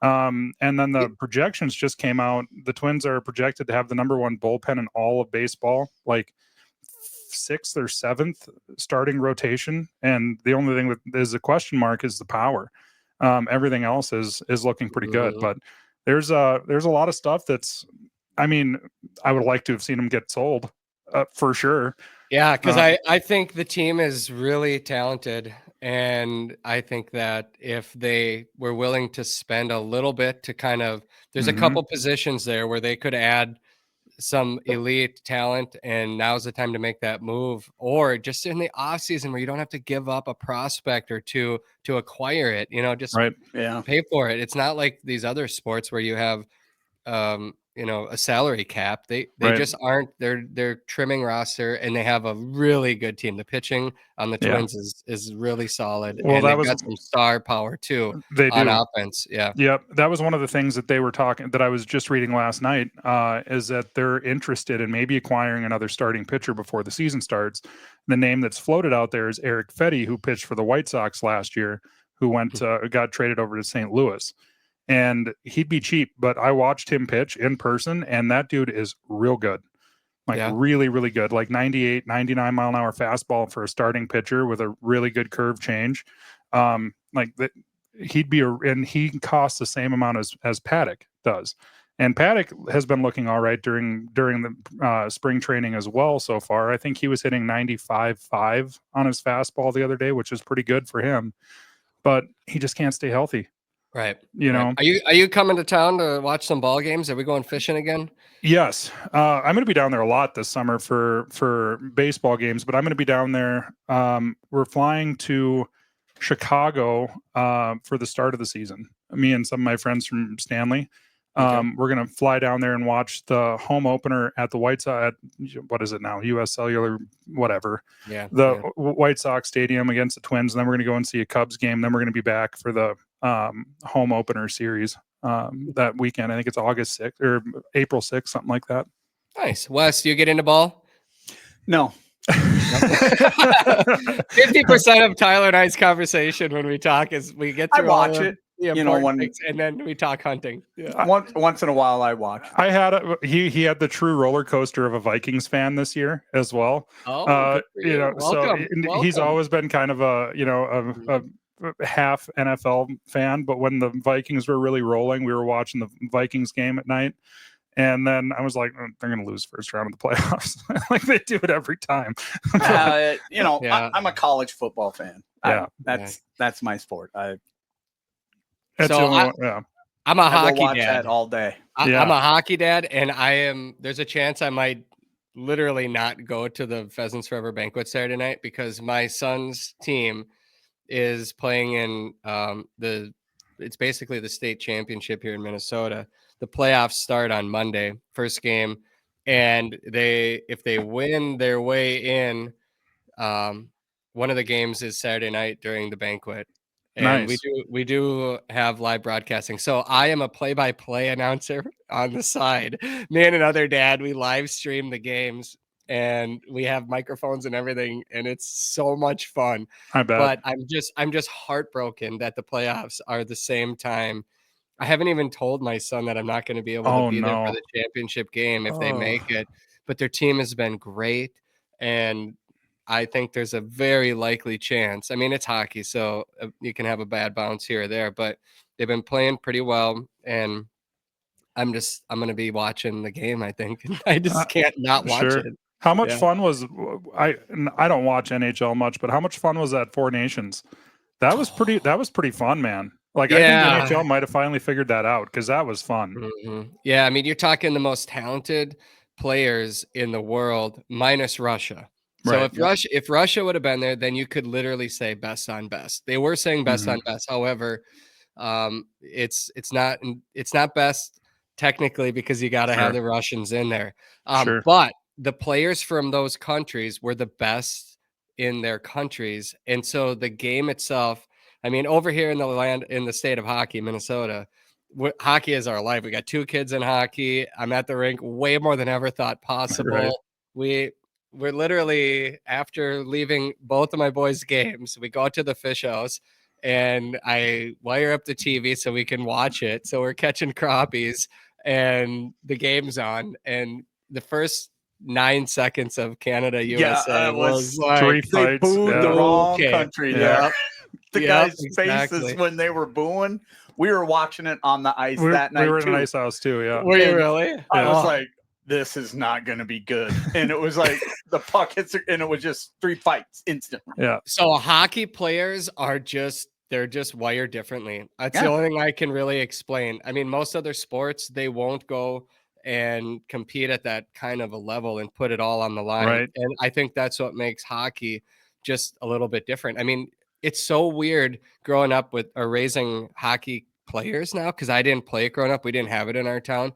And then the projections just came out. The Twins are projected to have the #1 bullpen in all of baseball, like 6th or 7th starting rotation. And the only thing that is a question mark is the power. Everything else is looking pretty good, but there's a lot of stuff that's, I mean, I would like to have seen them get sold for sure. Yeah, because I think the team is really talented. And I think that if they were willing to spend a little bit to kind of, there's a couple positions there where they could add some elite talent, and now's the time to make that move, or just in the off season where you don't have to give up a prospect or two to acquire it, just pay for it. It's not like these other sports where you have, a salary cap. They just aren't. They're trimming roster, and they have a really good team. The pitching on the Twins is really solid. Well, and they've got some star power too on offense. Yeah. Yep. That was one of the things that they were talking, that I was just reading last night, is that they're interested in maybe acquiring another starting pitcher before the season starts. The name that's floated out there is Eric Fetty, who pitched for the White Sox last year, who got traded over to St. Louis. And he'd be cheap, but I watched him pitch in person, and that dude is real good. Really, really good. Like 98, 99 mile an hour fastball for a starting pitcher with a really good curve change. and he costs the same amount as Paddock does. And Paddock has been looking all right during the spring training as well so far. I think he was hitting 95.5 on his fastball the other day, which is pretty good for him. But he just can't stay healthy. Right. You know. Are you coming to town to watch some ball games? Are we going fishing again? Yes. I'm going to be down there a lot this summer for baseball games, but I'm going to be down there. We're flying to Chicago for the start of the season. Me and some of my friends from Stanley. We're going to fly down there and watch the home opener at the White Sox. What is it now? U.S. Cellular, whatever. Yeah. White Sox Stadium against the Twins. And then we're going to go and see a Cubs game. Then we're going to be back for the home opener series that weekend. I think it's August 6th or April 6th, something like that. Nice. Wes, do you get into ball? No. 50% of Tyler and I's conversation when we talk is we get to watch it. Things, and then we talk hunting. Yeah. Once in a while, I watch. I had he had the true roller coaster of a Vikings fan this year as well. Oh, welcome. So he's always been kind of a half NFL fan, but when the Vikings were really rolling, we were watching the Vikings game at night. And then I was like, they're going to lose first round of the playoffs. Like they do it every time. I'm a college football fan. Yeah. That's my sport. I'm a hockey watch dad that all day. I'm a hockey dad, and there's a chance I might literally not go to the Pheasants Forever banquet Saturday night because my son's team is playing in it's basically the state championship here in Minnesota. The playoffs start on Monday, first game, and if they win their way in, one of the games is Saturday night during the banquet. And nice. we do have live broadcasting. So I am a play-by-play announcer on the side. Me and another dad, we live stream the games and we have microphones and everything, and it's so much fun. I bet. But I'm just heartbroken that the playoffs are the same time. I haven't even told my son that I'm not going to be able to be there for the championship game if they make it. But their team has been great, and I think there's a very likely chance. I mean, it's hockey, so you can have a bad bounce here or there, but they've been playing pretty well, and I'm going to be watching the game, I think. I just can't not watch it. How much fun was I don't watch NHL much, but how much fun was that Four Nations? That was pretty fun, man. Like I think the NHL might have finally figured that out because that was fun. Mm-hmm. Yeah, I mean, you're talking the most talented players in the world minus Russia. So if Russia would have been there, then you could literally say best on best. They were saying best on best. However, it's not best technically because you got to have the Russians in there. But the players from those countries were the best in their countries, and so the game itself. I mean, over here in the state of hockey, Minnesota, hockey is our life. We got 2 kids in hockey. I'm at the rink way more than ever thought possible. We're literally, after leaving both of my boys' games, we go to the fish house and I wire up the TV so we can watch it. So we're catching crappies and the game's on. And the first 9 seconds of Canada USA was like 3 fights. They booed the wrong country. Yeah. The guys' faces when they were booing. We were watching it on the ice that night. We were in an ice house too. Yeah. Were you really? I was like, this is not going to be good. And it was like the puck hits, and it was just 3 fights instantly. Yeah. So hockey players they're just wired differently. That's the only thing I can really explain. I mean, most other sports, they won't go and compete at that kind of a level and put it all on the line. Right. And I think that's what makes hockey just a little bit different. I mean, it's so weird growing up with or raising hockey players now because I didn't play it growing up. We didn't have it in our town.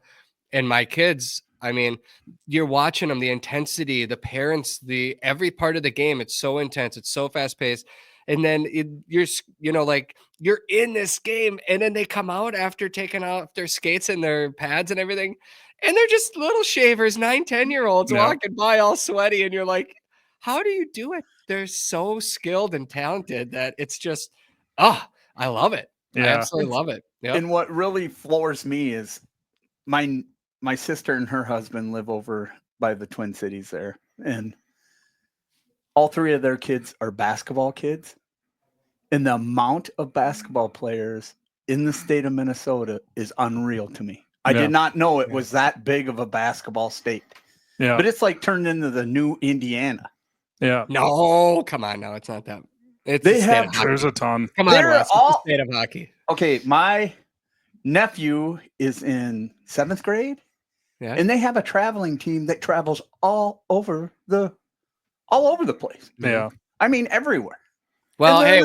And my kids, I mean, you're watching them, the intensity, the parents, every part of the game. It's so intense. It's so fast paced. And then you're in this game, and then they come out after taking off their skates and their pads and everything. And they're just little shavers, 9-10-year-olds walking by all sweaty. And you're like, how do you do it? They're so skilled and talented that it's just, I love it. Yeah. I absolutely love it. Yep. And what really floors me is my sister and her husband live over by the Twin Cities there. And all 3 of their kids are basketball kids. And the amount of basketball players in the state of Minnesota is unreal to me. I did not know it was that big of a basketball state. Yeah. But it's like turned into the new Indiana. Yeah. No, come on now. It's not that. It's They have there's a ton. Come on, Wes. It's the state of hockey. Okay, my nephew is in 7th grade. Yeah. And they have a traveling team that travels all over the place. Yeah. I mean, everywhere. Well, hey,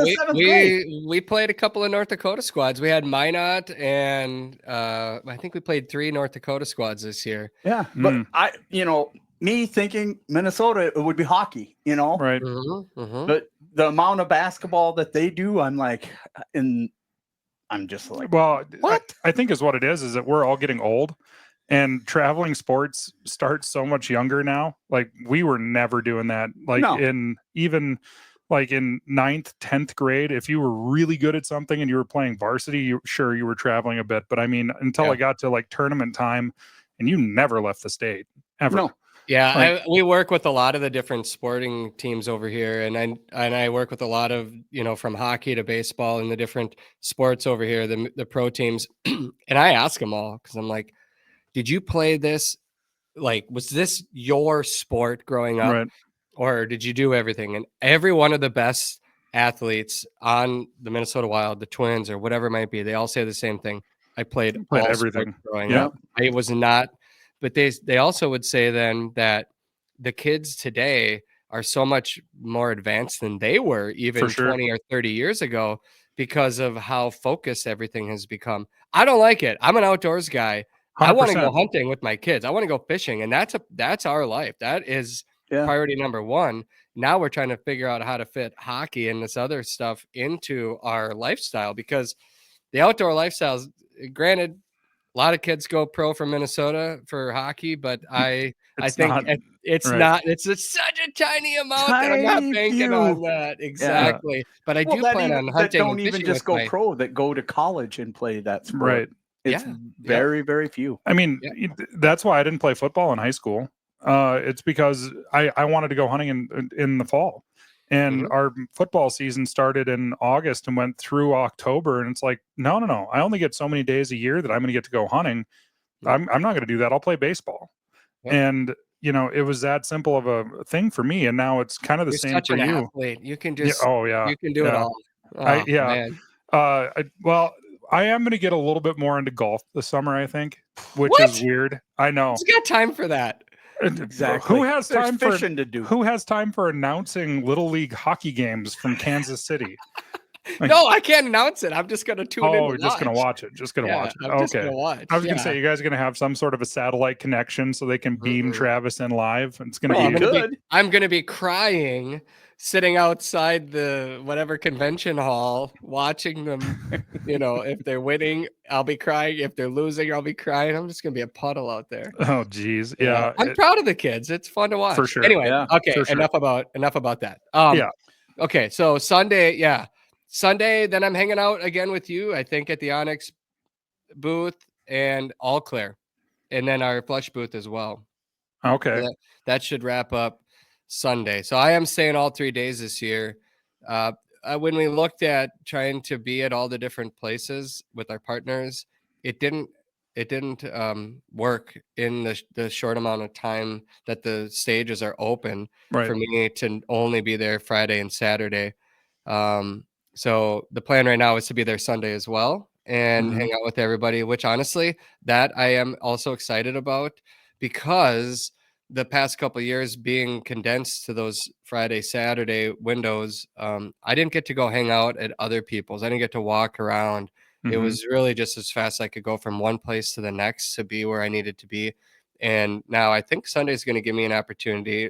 we played a couple of North Dakota squads. We had Minot, and I think we played 3 North Dakota squads this year. Yeah, but me thinking Minnesota, it would be hockey, right? But the amount of basketball that they do, I'm like, and I'm just like, well, what I think is what it is that we're all getting old. And traveling sports starts so much younger now. Like we were never doing that. Like in 9th, 10th grade, if you were really good at something and you were playing varsity, you were traveling a bit. But I mean, until I got to like tournament time, and you never left the state ever. No. Yeah, we work with a lot of the different sporting teams over here, and I work with a lot of from hockey to baseball and the different sports over here, the pro teams, and I ask them all because I'm like, did you play this? Like, was this your sport growing up? Right. Or did you do everything? And every one of the best athletes on the Minnesota Wild, the Twins, or whatever it might be, they all say the same thing. I played all everything growing up. I was not, but they also would say then that the kids today are so much more advanced than they were even 20 or 30 years ago because of how focused everything has become. I don't like it. I'm an outdoors guy. 100%. I want to go hunting with my kids. I want to go fishing, and that's our life. That is priority number 1. Now we're trying to figure out how to fit hockey and this other stuff into our lifestyle because the outdoor lifestyles, granted, a lot of kids go pro from Minnesota for hockey, but I think it's not. It's such a tiny amount that I'm not banking on that. Exactly. Yeah. But I do plan on hunting. That don't even just go pro, that go to college and play that sport. Right. It's very, very few. I mean, that's why I didn't play football in high school. It's because I wanted to go hunting in the fall. And our football season started in August and went through October. And it's like, no. I only get so many days a year that I'm going to get to go hunting. I'm not going to do that. I'll play baseball. Yep. And, it was that simple of a thing for me. And now it's kind of the same for you. Athlete. You can just, you can do it all. Man. I am going to get a little bit more into golf this summer, I think, which is weird. I know. Who's got time for that? Exactly. Who has time for fishing to do? Who has time for announcing Little League hockey games from Kansas City? No, I can't announce it. I'm just going to tune in. Oh, you're just going to watch it. Just going to watch it. I'm just going to watch. I was going to say, you guys are going to have some sort of a satellite connection so they can beam Travis in live. It's going to be good. I'm going to be crying, sitting outside the whatever convention hall, watching them. If they're winning, I'll be crying. If they're losing, I'll be crying. I'm just going to be a puddle out there. Oh, geez. Yeah. I'm proud of the kids. It's fun to watch. For sure. Anyway, okay. Enough about that. Okay. So Sunday, then I'm hanging out again with you, I think, at the Onyx booth and All Clear, and then our Flush booth as well. Okay. So that should wrap up Sunday. So I am staying all 3 days this year. When we looked at trying to be at all the different places with our partners, it didn't work in the short amount of time that the stages are open for me to only be there Friday and Saturday. So the plan right now is to be there Sunday as well and hang out with everybody, which honestly, that I am also excited about because the past couple of years being condensed to those Friday, Saturday windows, I didn't get to go hang out at other people's. I didn't get to walk around. It was really just as fast as I could go from one place to the next to be where I needed to be. And now I think Sunday is going to give me an opportunity.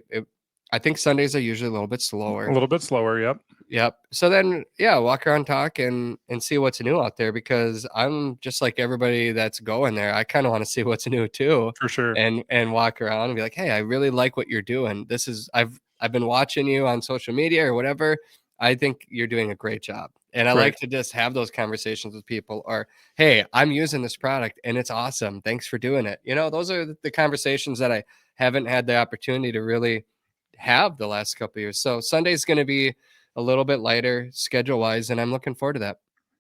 I think Sundays are usually a little bit slower. A little bit slower, yep. Yep. So then, walk around, talk, and see what's new out there because I'm just like everybody that's going there. I kind of want to see what's new too, for sure, and walk around and be like, hey, I really like what you're doing. This is I've been watching you on social media or whatever. I think you're doing a great job, and I like to just have those conversations with people. Or, hey, I'm using this product and it's awesome. Thanks for doing it. Those are the conversations that I haven't had the opportunity to really have the last couple of years. So Sunday's going to be a little bit lighter schedule wise, and I'm looking forward to that.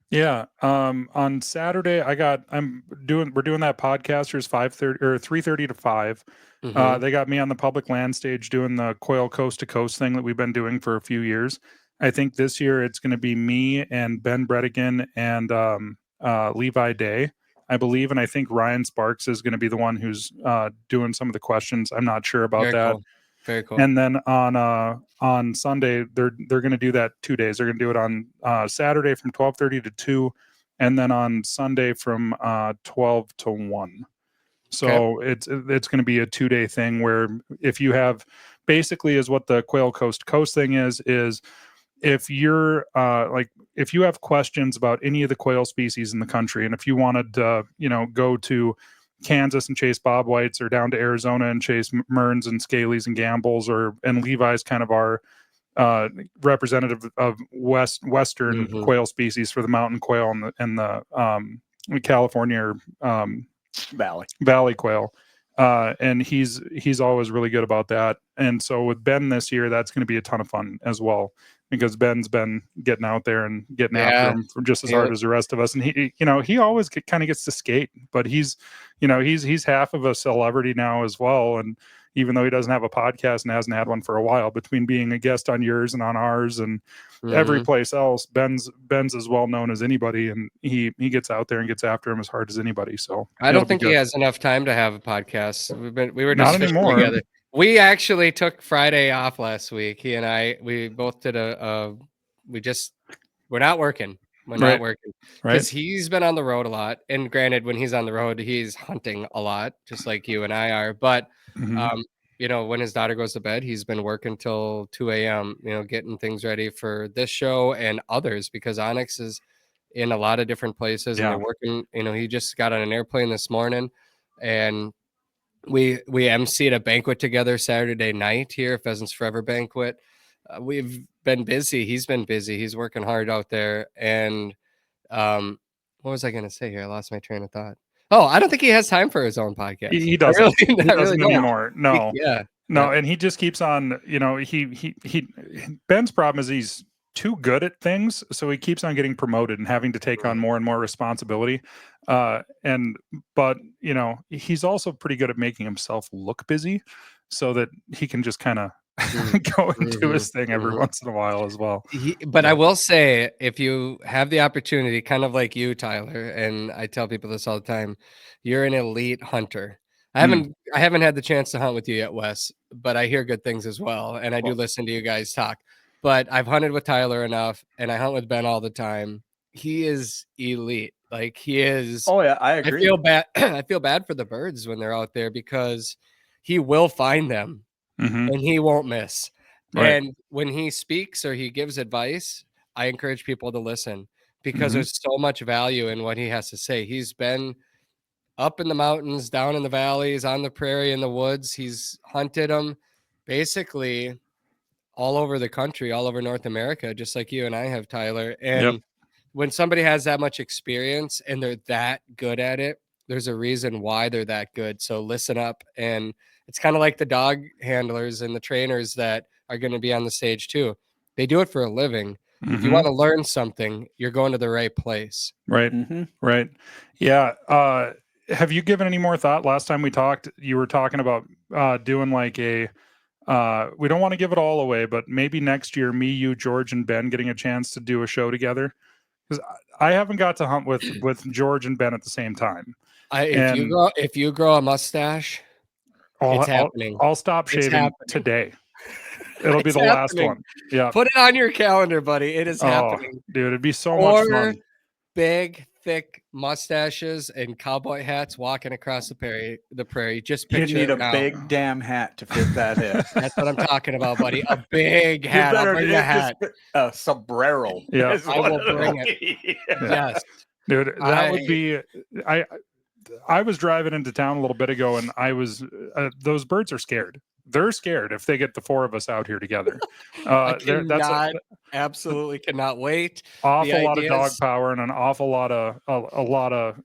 Yeah. On Saturday, we're doing that podcasters 5:30 or 3:30 to 5. They got me on the public land stage doing the Quail Coast to Coast thing that we've been doing for a few years. I think this year it's going to be me and Ben Bredigan and Levi Day, I believe. And I think Ryan Sparks is going to be the one who's doing some of the questions. I'm not sure about that. Cool. Very cool. And then on Sunday, they're going to do that 2 days. They're going to do it on Saturday from 12:30 to 2, and then on Sunday from 12 to 1. So it's going to be a 2-day thing where if you have, basically is what the Quail Coast to Coast thing is if you're if you have questions about any of the quail species in the country, and if you wanted to, go to Kansas and chase bobwhites, or down to Arizona and chase Merns and Scalies and Gambles, and Levi's kind of our representative of Western quail species for the mountain quail and the California Valley quail. And he's always really good about that. And so with Ben this year, that's going to be a ton of fun as well, because Ben's been getting out there and getting after him for just as hard as the rest of us. And he always kind of gets to skate, but he's half of a celebrity now as well. And even though he doesn't have a podcast and hasn't had one for a while, between being a guest on yours and on ours and every place else, Ben's as well known as anybody, and he gets out there and gets after him as hard as anybody. So I don't think he has enough time to have a podcast. We were just not anymore together. We actually took Friday off last week. He and I, we both did we're not working. We're not working because he's been on the road a lot. And granted, when he's on the road, he's hunting a lot, just like you and I are. But, when his daughter goes to bed, he's been working till 2 a.m., getting things ready for this show and others, because Onyx is in a lot of different places and they're working. He just got on an airplane this morning, and we emceed a banquet together Saturday night here, Pheasants Forever banquet. We've been busy. He's been busy. He's working hard out there. And what was I going to say here? I lost my train of thought. Oh, I don't think he has time for his own podcast. He doesn't. He doesn't anymore. No. No, and he just keeps on. He Ben's problem is he's too good at things, so he keeps on getting promoted and having to take on more and more responsibility. But he's also pretty good at making himself look busy, so that he can just kind of go and do his thing every once in a while as well. But I will say, if you have the opportunity, kind of like you, Tyler, and I tell people this all the time, you're an elite hunter. I haven't had the chance to hunt with you yet, Wes, but I hear good things as well, and I do listen to you guys talk. But I've hunted with Tyler enough, and I hunt with Ben all the time. He is elite. Like, he is. Oh yeah, I agree. I feel bad. I feel bad for the birds when they're out there, because he will find them and he won't miss. And when he speaks or he gives advice, I encourage people to listen, because there's so much value in what he has to say. He's been up in the mountains, down in the valleys, on the prairie, in the woods. He's hunted them basically all over the country, all over North America, just like you and I have, Tyler. And when somebody has that much experience and they're that good at it, there's a reason why they're that good. So listen up. And it's kind of like the dog handlers and the trainers that are going to be on the stage too. They do it for a living. If you want to learn something, you're going to the right place. Right. Right. Yeah. Have you given any more thought? Last time we talked, you were talking about doing like a we don't want to give it all away, but maybe next year, me, you, George, and Ben getting a chance to do a show together, because I haven't got to hunt with George and Ben at the same time. If you grow a mustache, it's happening. I'll stop shaving today. It'll be the last one. Yeah. Put it on your calendar, buddy. It is happening. Dude, it'd be so much fun. Big, thick mustaches and cowboy hats walking across the prairie. Just picture you need a big damn hat to fit that in. That's what I'm talking about, buddy. A big hat. I'll bring a hat. A sombrero. Yeah, I will bring it. Yes. Dude, that would be... I was driving into town a little bit ago, and I was... those birds are scared. They're scared if they get the four of us out here together. Absolutely cannot wait. Awful lot of dog power and an awful lot of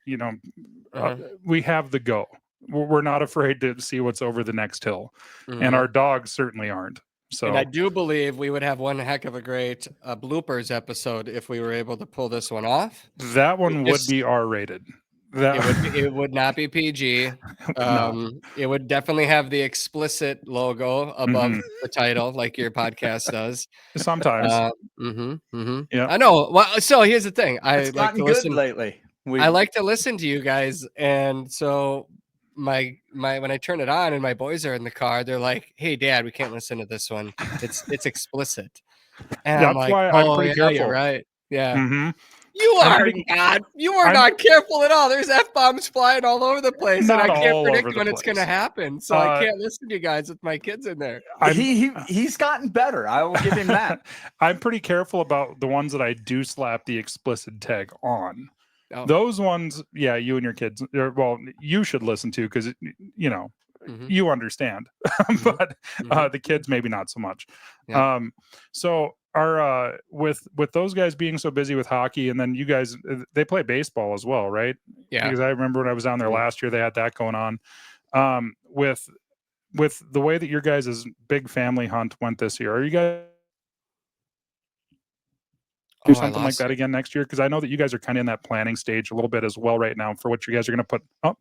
we have the go. We're not afraid to see what's over the next hill, and our dogs certainly aren't. So, and I do believe we would have one heck of a great bloopers episode if we were able to pull this one off. That one would be R-rated. It would not be PG. It would definitely have the explicit logo above the title, like your podcast does. Sometimes. Yeah, I know. Well, so here's the thing. It's like to listen lately. I like to listen to you guys, and so my when I turn it on and my boys are in the car, they're like, "Hey, Dad, we can't listen to this one. It's explicit." And that's I'm like, why I'm pretty careful. You're right. Yeah. Mm-hmm. You are not. You are not careful at all. There's F-bombs flying all over the place, and I can't predict when it's going to happen. So I can't listen to you guys with my kids in there. He's gotten better. I will give him that. I'm pretty careful about the ones that I do slap the explicit tag on. Oh. Those ones, yeah, you and your kids, well, you should listen to because, you know, you understand. But the kids, maybe not so much. Yeah. So our with those guys being so busy with hockey, and then you guys, they play baseball as well, right? Yeah. Because I remember when I was down there last year, they had that going on. With the way that your guys' big family hunt went this year, are you guys do something like that again next year? Because I know that you guys are kind of in that planning stage a little bit as well right now for what you guys are going to put. Oh,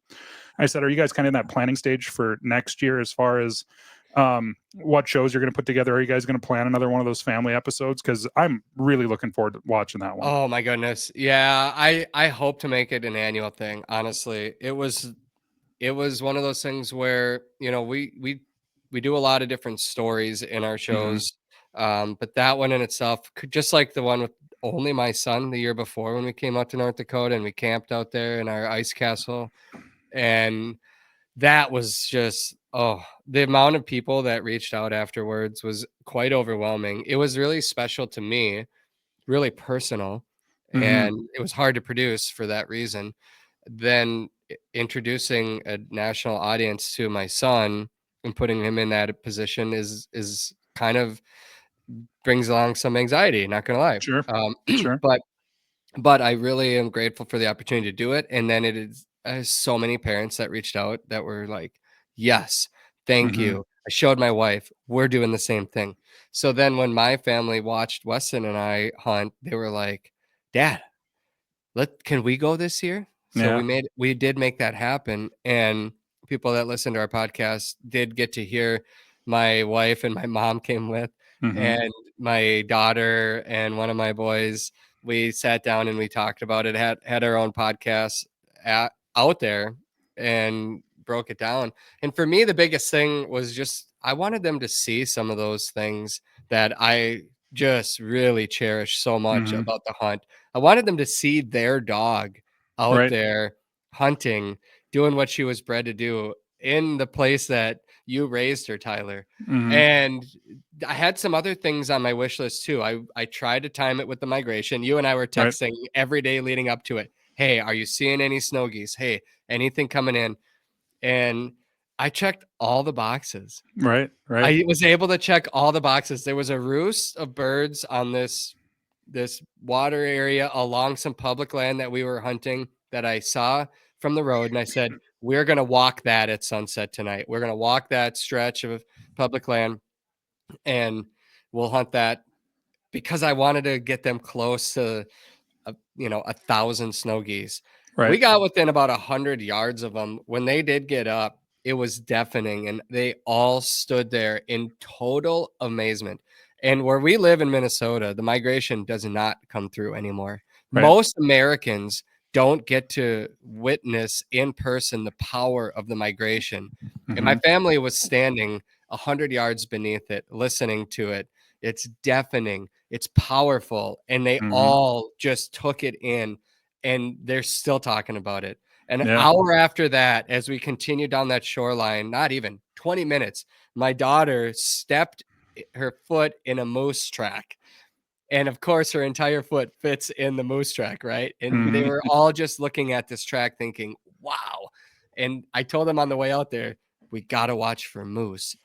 I said, are you guys kind of in that planning stage for next year as far as what shows you're going to put together? Are you guys going to plan another one of those family episodes? Because I'm really looking forward to watching that one. Oh my goodness, yeah. I hope to make it an annual thing. Honestly, it was one of those things where, you know, we do a lot of different stories in our shows. But that one in itself, just like the one with Only My Son the year before when we came out to North Dakota and we camped out there in our ice castle, and that was just, the amount of people that reached out afterwards was quite overwhelming. It was really special to me, really personal, and it was hard to produce for that reason. Then introducing a national audience to my son and putting him in that position is kind of brings along some anxiety, not gonna lie. Sure. Sure. But I really am grateful for the opportunity to do it. And then it is so many parents that reached out that were like, yes, thank you. I showed my wife, we're doing the same thing. So then when my family watched Weston and I hunt, they were like, Dad, can we go this year? So we did make that happen. And people that listen to our podcast did get to hear my wife and my mom came with, and my daughter and one of my boys. We sat down and we talked about it, had our own podcast out there and broke it down. And for me, the biggest thing was just, I wanted them to see some of those things that I just really cherish so much about the hunt. I wanted them to see their dog out there hunting, doing what she was bred to do in the place that you raised her, Tyler. And I had some other things on my wish list too. I tried to time it with the migration. You and I were texting every day leading up to it. Hey, are you seeing any snow geese? Hey, anything coming in? And I checked all the boxes. Right. I was able to check all the boxes. There was a roost of birds on this water area along some public land that we were hunting that I saw from the road. And I said, we're going to walk that at sunset tonight. We're going to walk that stretch of public land and we'll hunt that, because I wanted to get them close to, 1,000 snow geese. We got within about 100 yards of them. When they did get up, it was deafening, and they all stood there in total amazement. And where we live in Minnesota, the migration does not come through anymore. Most Americans don't get to witness in person the power of the migration. And my family was standing 100 yards beneath it, listening to it. It's deafening. It's powerful. And they all just took it in, and they're still talking about it. An hour after that, as we continued down that shoreline, not even 20 minutes, my daughter stepped her foot in a moose track. And of course, her entire foot fits in the moose track, right? And they were all just looking at this track thinking, wow. And I told them on the way out there, we got to watch for moose.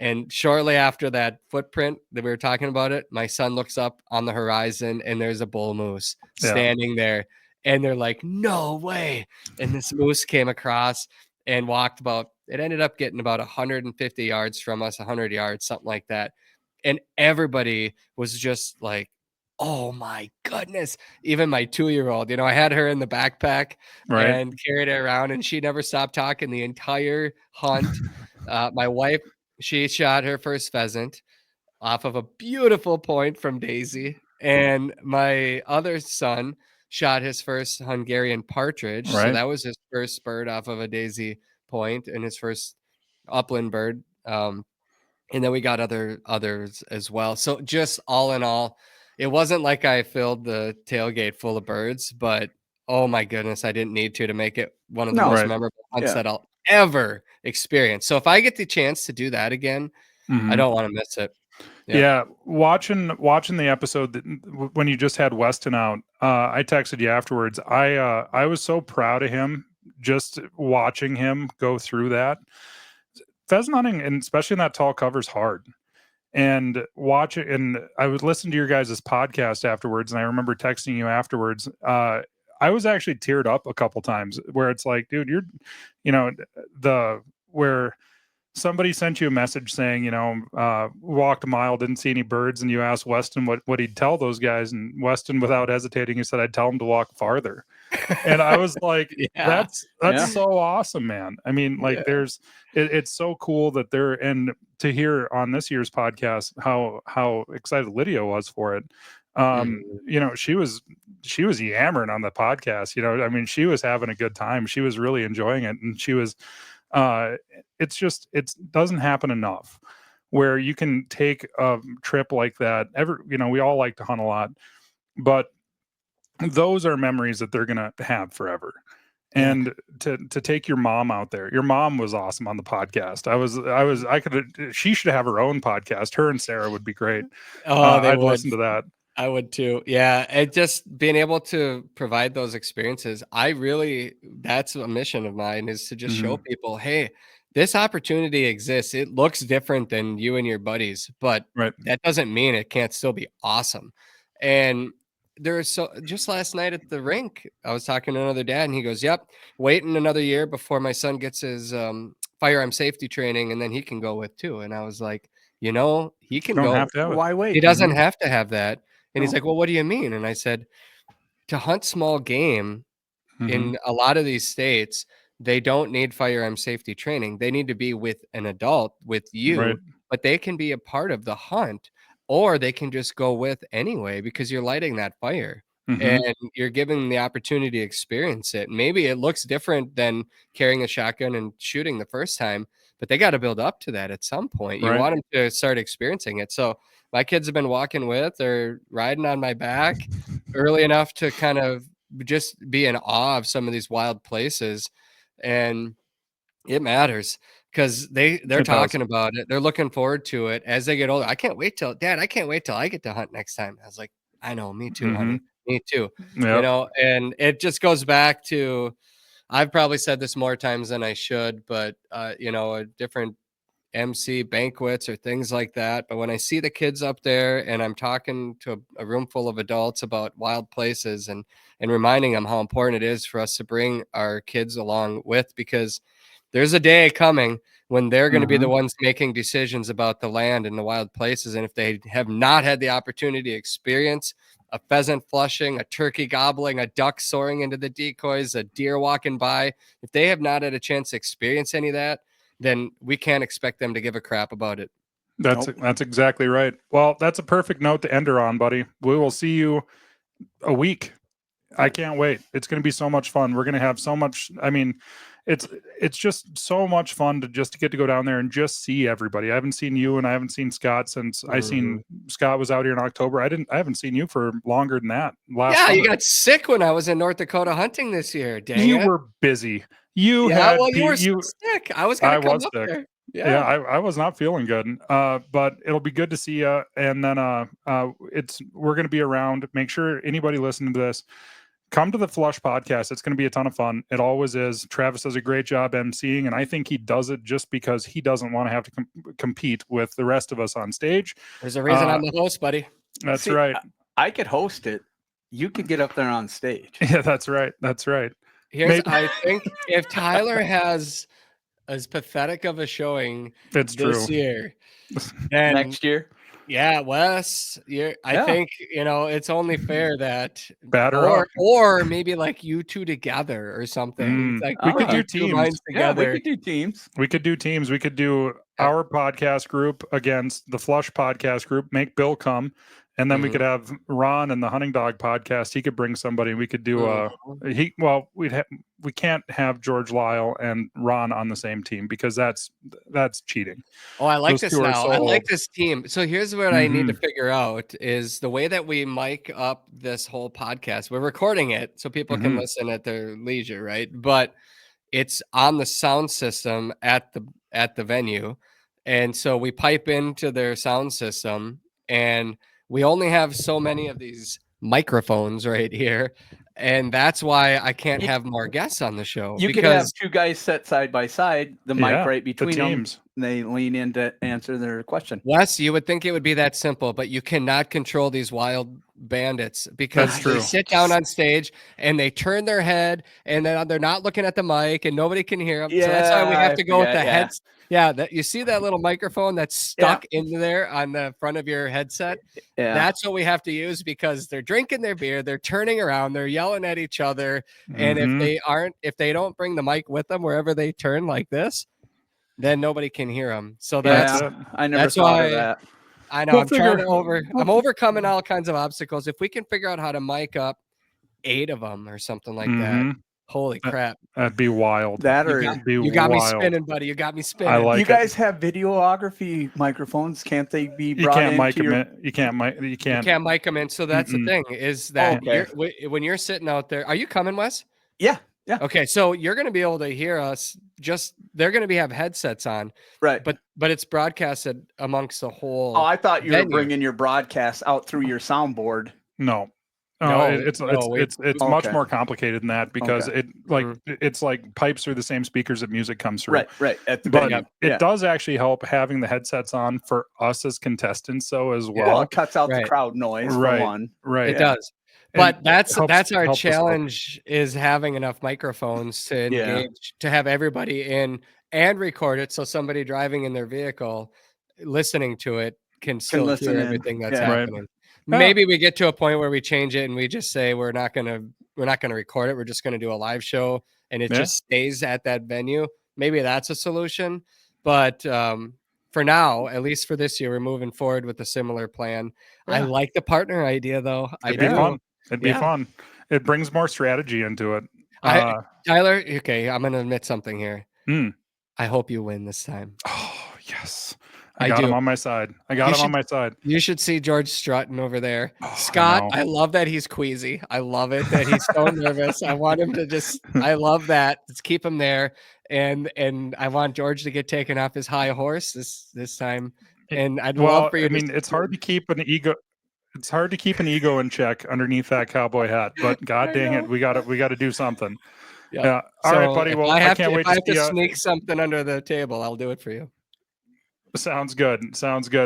And shortly after that footprint that we were talking about it, my son looks up on the horizon and there's a bull moose standing there. And they're like, no way. And this moose came across and walked it ended up getting about 150 yards from us, 100 yards, something like that. and everybody was just like, oh my goodness. Even my 2-year-old, I had her in the backpack and carried her around, and she never stopped talking the entire hunt. My wife, she shot her first pheasant off of a beautiful point from Daisy. And my other son shot his first Hungarian partridge. So that was his first bird off of a Daisy point and his first upland bird. And then we got others as well. So just all in all, it wasn't like I filled the tailgate full of birds, but oh my goodness, I didn't need to make it one of the most memorable hunts that I'll ever experience. So if I get the chance to do that again, I don't want to miss it. Yeah, watching the episode when you just had Weston out, I texted you afterwards. I was so proud of him just watching him go through that. Pheasant hunting, and especially in that tall cover, is hard. And watch it, and I would listen to your guys' podcast afterwards, and I remember texting you afterwards. I was actually teared up a couple times where it's like, dude, where somebody sent you a message saying, walked a mile, didn't see any birds, and you asked Weston what he'd tell those guys, and Weston, without hesitating, he said, I'd tell them to walk farther. And I was like, that's so awesome, man. I mean, like it's so cool that and to hear on this year's podcast how excited Lydia was for it. She was yammering on the podcast, I mean, she was having a good time. She was really enjoying it. And she was, it doesn't happen enough where you can take a trip like that. We all like to hunt a lot, but those are memories that they're going to have forever. And to take your mom out there, your mom was awesome on the podcast. She should have her own podcast. Her and Sarah would be great. I'd listen to that. I would too. Yeah. And just being able to provide those experiences, that's a mission of mine, is to just show people, hey, this opportunity exists. It looks different than you and your buddies, but that doesn't mean it can't still be awesome. And just last night at the rink, I was talking to another dad, and he goes, yep, waiting another year before my son gets his firearm safety training, and then he can go with too. And I was like, he can go. Why wait? He doesn't have to have that. And he's like, well, what do you mean? And I said, to hunt small game in a lot of these states, they don't need firearm safety training. They need to be with an adult, with you, but they can be a part of the hunt, or they can just go with anyway, because you're lighting that fire and you're giving them the opportunity to experience it. Maybe it looks different than carrying a shotgun and shooting the first time, but they got to build up to that at some point. You want them to start experiencing it. So my kids have been walking with or riding on my back early enough to kind of just be in awe of some of these wild places. And it matters, because they're talking about it. They're looking forward to it as they get older. Dad, I can't wait till I get to hunt next time. I was like, I know, me too, honey. Me too. And it just goes back to, I've probably said this more times than I should, but a different MC banquets or things like that. But when I see the kids up there and I'm talking to a room full of adults about wild places and reminding them how important it is for us to bring our kids along with, because there's a day coming when they're going to be the ones making decisions about the land and the wild places. And if they have not had the opportunity to experience a pheasant flushing, a turkey gobbling, a duck soaring into the decoys, a deer walking by, if they have not had a chance to experience any of that, then we can't expect them to give a crap about it. That's exactly right. Well, that's a perfect note to end her on, buddy. We will see you a week. I can't wait. It's going to be so much fun. We're going to have so much. I mean, it's just so much fun to get to go down there and just see everybody. I haven't seen you, and I haven't seen Scott since I seen Scott was out here in October. I haven't seen you for longer than that. Summer. You got sick when I was in North Dakota hunting this year. Dang, you were busy. You were sick. I was going to come up there. Yeah, I was not feeling good. But it'll be good to see you. And then we're going to be around. Make sure anybody listening to this, come to the Flush podcast. It's going to be a ton of fun. It always is. Travis does a great job emceeing, and I think he does it just because he doesn't want to have to compete with the rest of us on stage. There's a reason I'm the host, buddy. That's right. I could host it. You could get up there on stage. Yeah, that's right. That's right. I think if Tyler has as pathetic of a showing this year, and next year, Yeah, Wes, I think, it's only fair that batter up. Or maybe like you two together or something. It's like we could do two teams. minds together. Yeah, we could do teams. We could do teams. We could do our podcast group against the Flush podcast group, make Bill come, and then we could have Ron and the Hunting Dog podcast. He could bring somebody. We could do we can't have George Lyle and Ron on the same team because that's cheating. Oh, I like this now. I like this team. So here's what I need to figure out is the way that we mic up this whole podcast. We're recording it so people can listen at their leisure, right? But it's on the sound system at the venue. And so we pipe into their sound system, and we only have so many of these microphones right here. And that's why I can't have more guests on the show. You could have two guys set side by side, the mic right between them. They lean in to answer their question. Wes, you would think it would be that simple, but you cannot control these wild bandits because they sit down on stage and they turn their head and then they're not looking at the mic and nobody can hear them. Yeah, so that's why we have to go with the heads. Yeah, you see that little microphone that's stuck in there on the front of your headset? Yeah. That's what we have to use because they're drinking their beer, they're turning around, they're yelling at each other. And if they don't bring the mic with them wherever they turn like this, then nobody can hear them. So I never thought of that. I know. I'm overcoming all kinds of obstacles. If we can figure out how to mic up 8 of them or something like that, holy crap. That'd be wild. You got me spinning, buddy. You got me spinning. I like you guys have videography microphones. Can't they be brought You can't mic them in. So that's the thing is that when you're sitting out there, are you coming, Wes? Yeah. Yeah. Okay, so you're going to be able to hear us. They're going to have headsets on, right? But it's broadcasted amongst the whole. Oh, I thought you were bringing your broadcast out through your soundboard. No, it's much more complicated than that because it's like pipes through the same speakers that music comes through. Right. At the but it does actually help having the headsets on for us as contestants, so as well. Well, it cuts out the crowd noise for one. Right. It does. But that's our challenge is having enough microphones to engage, to have everybody in and record it so somebody driving in their vehicle listening to it can still hear everything that's happening. Maybe we get to a point where we change it and we just say we're not gonna record it. We're just gonna do a live show and it just stays at that venue. Maybe that's a solution. But for now, at least for this year, we're moving forward with a similar plan. Yeah. I like the partner idea though. It'd be fun. It'd be fun. It brings more strategy into it. Tyler, okay, I'm gonna admit something here. I hope you win this time. Oh yes. I got him on my side. You should see George strutting over there. Scott, I love that he's queasy. I love it that he's so nervous. I want him to I love that. Let's keep him there. And I want George to get taken off his high horse this time. And I'd love for you. It's hard to keep an ego. It's hard to keep an ego in check underneath that cowboy hat, but god dang it, we got to do something. Yeah. All right, buddy. Well, I can't wait to sneak something under the table. I'll do it for you. Sounds good.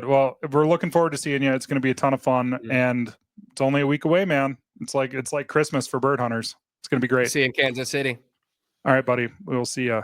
Well, we're looking forward to seeing you. It's going to be a ton of fun, and it's only a week away, man. It's like Christmas for bird hunters. It's going to be great. See you in Kansas City. All right, buddy. We'll see you.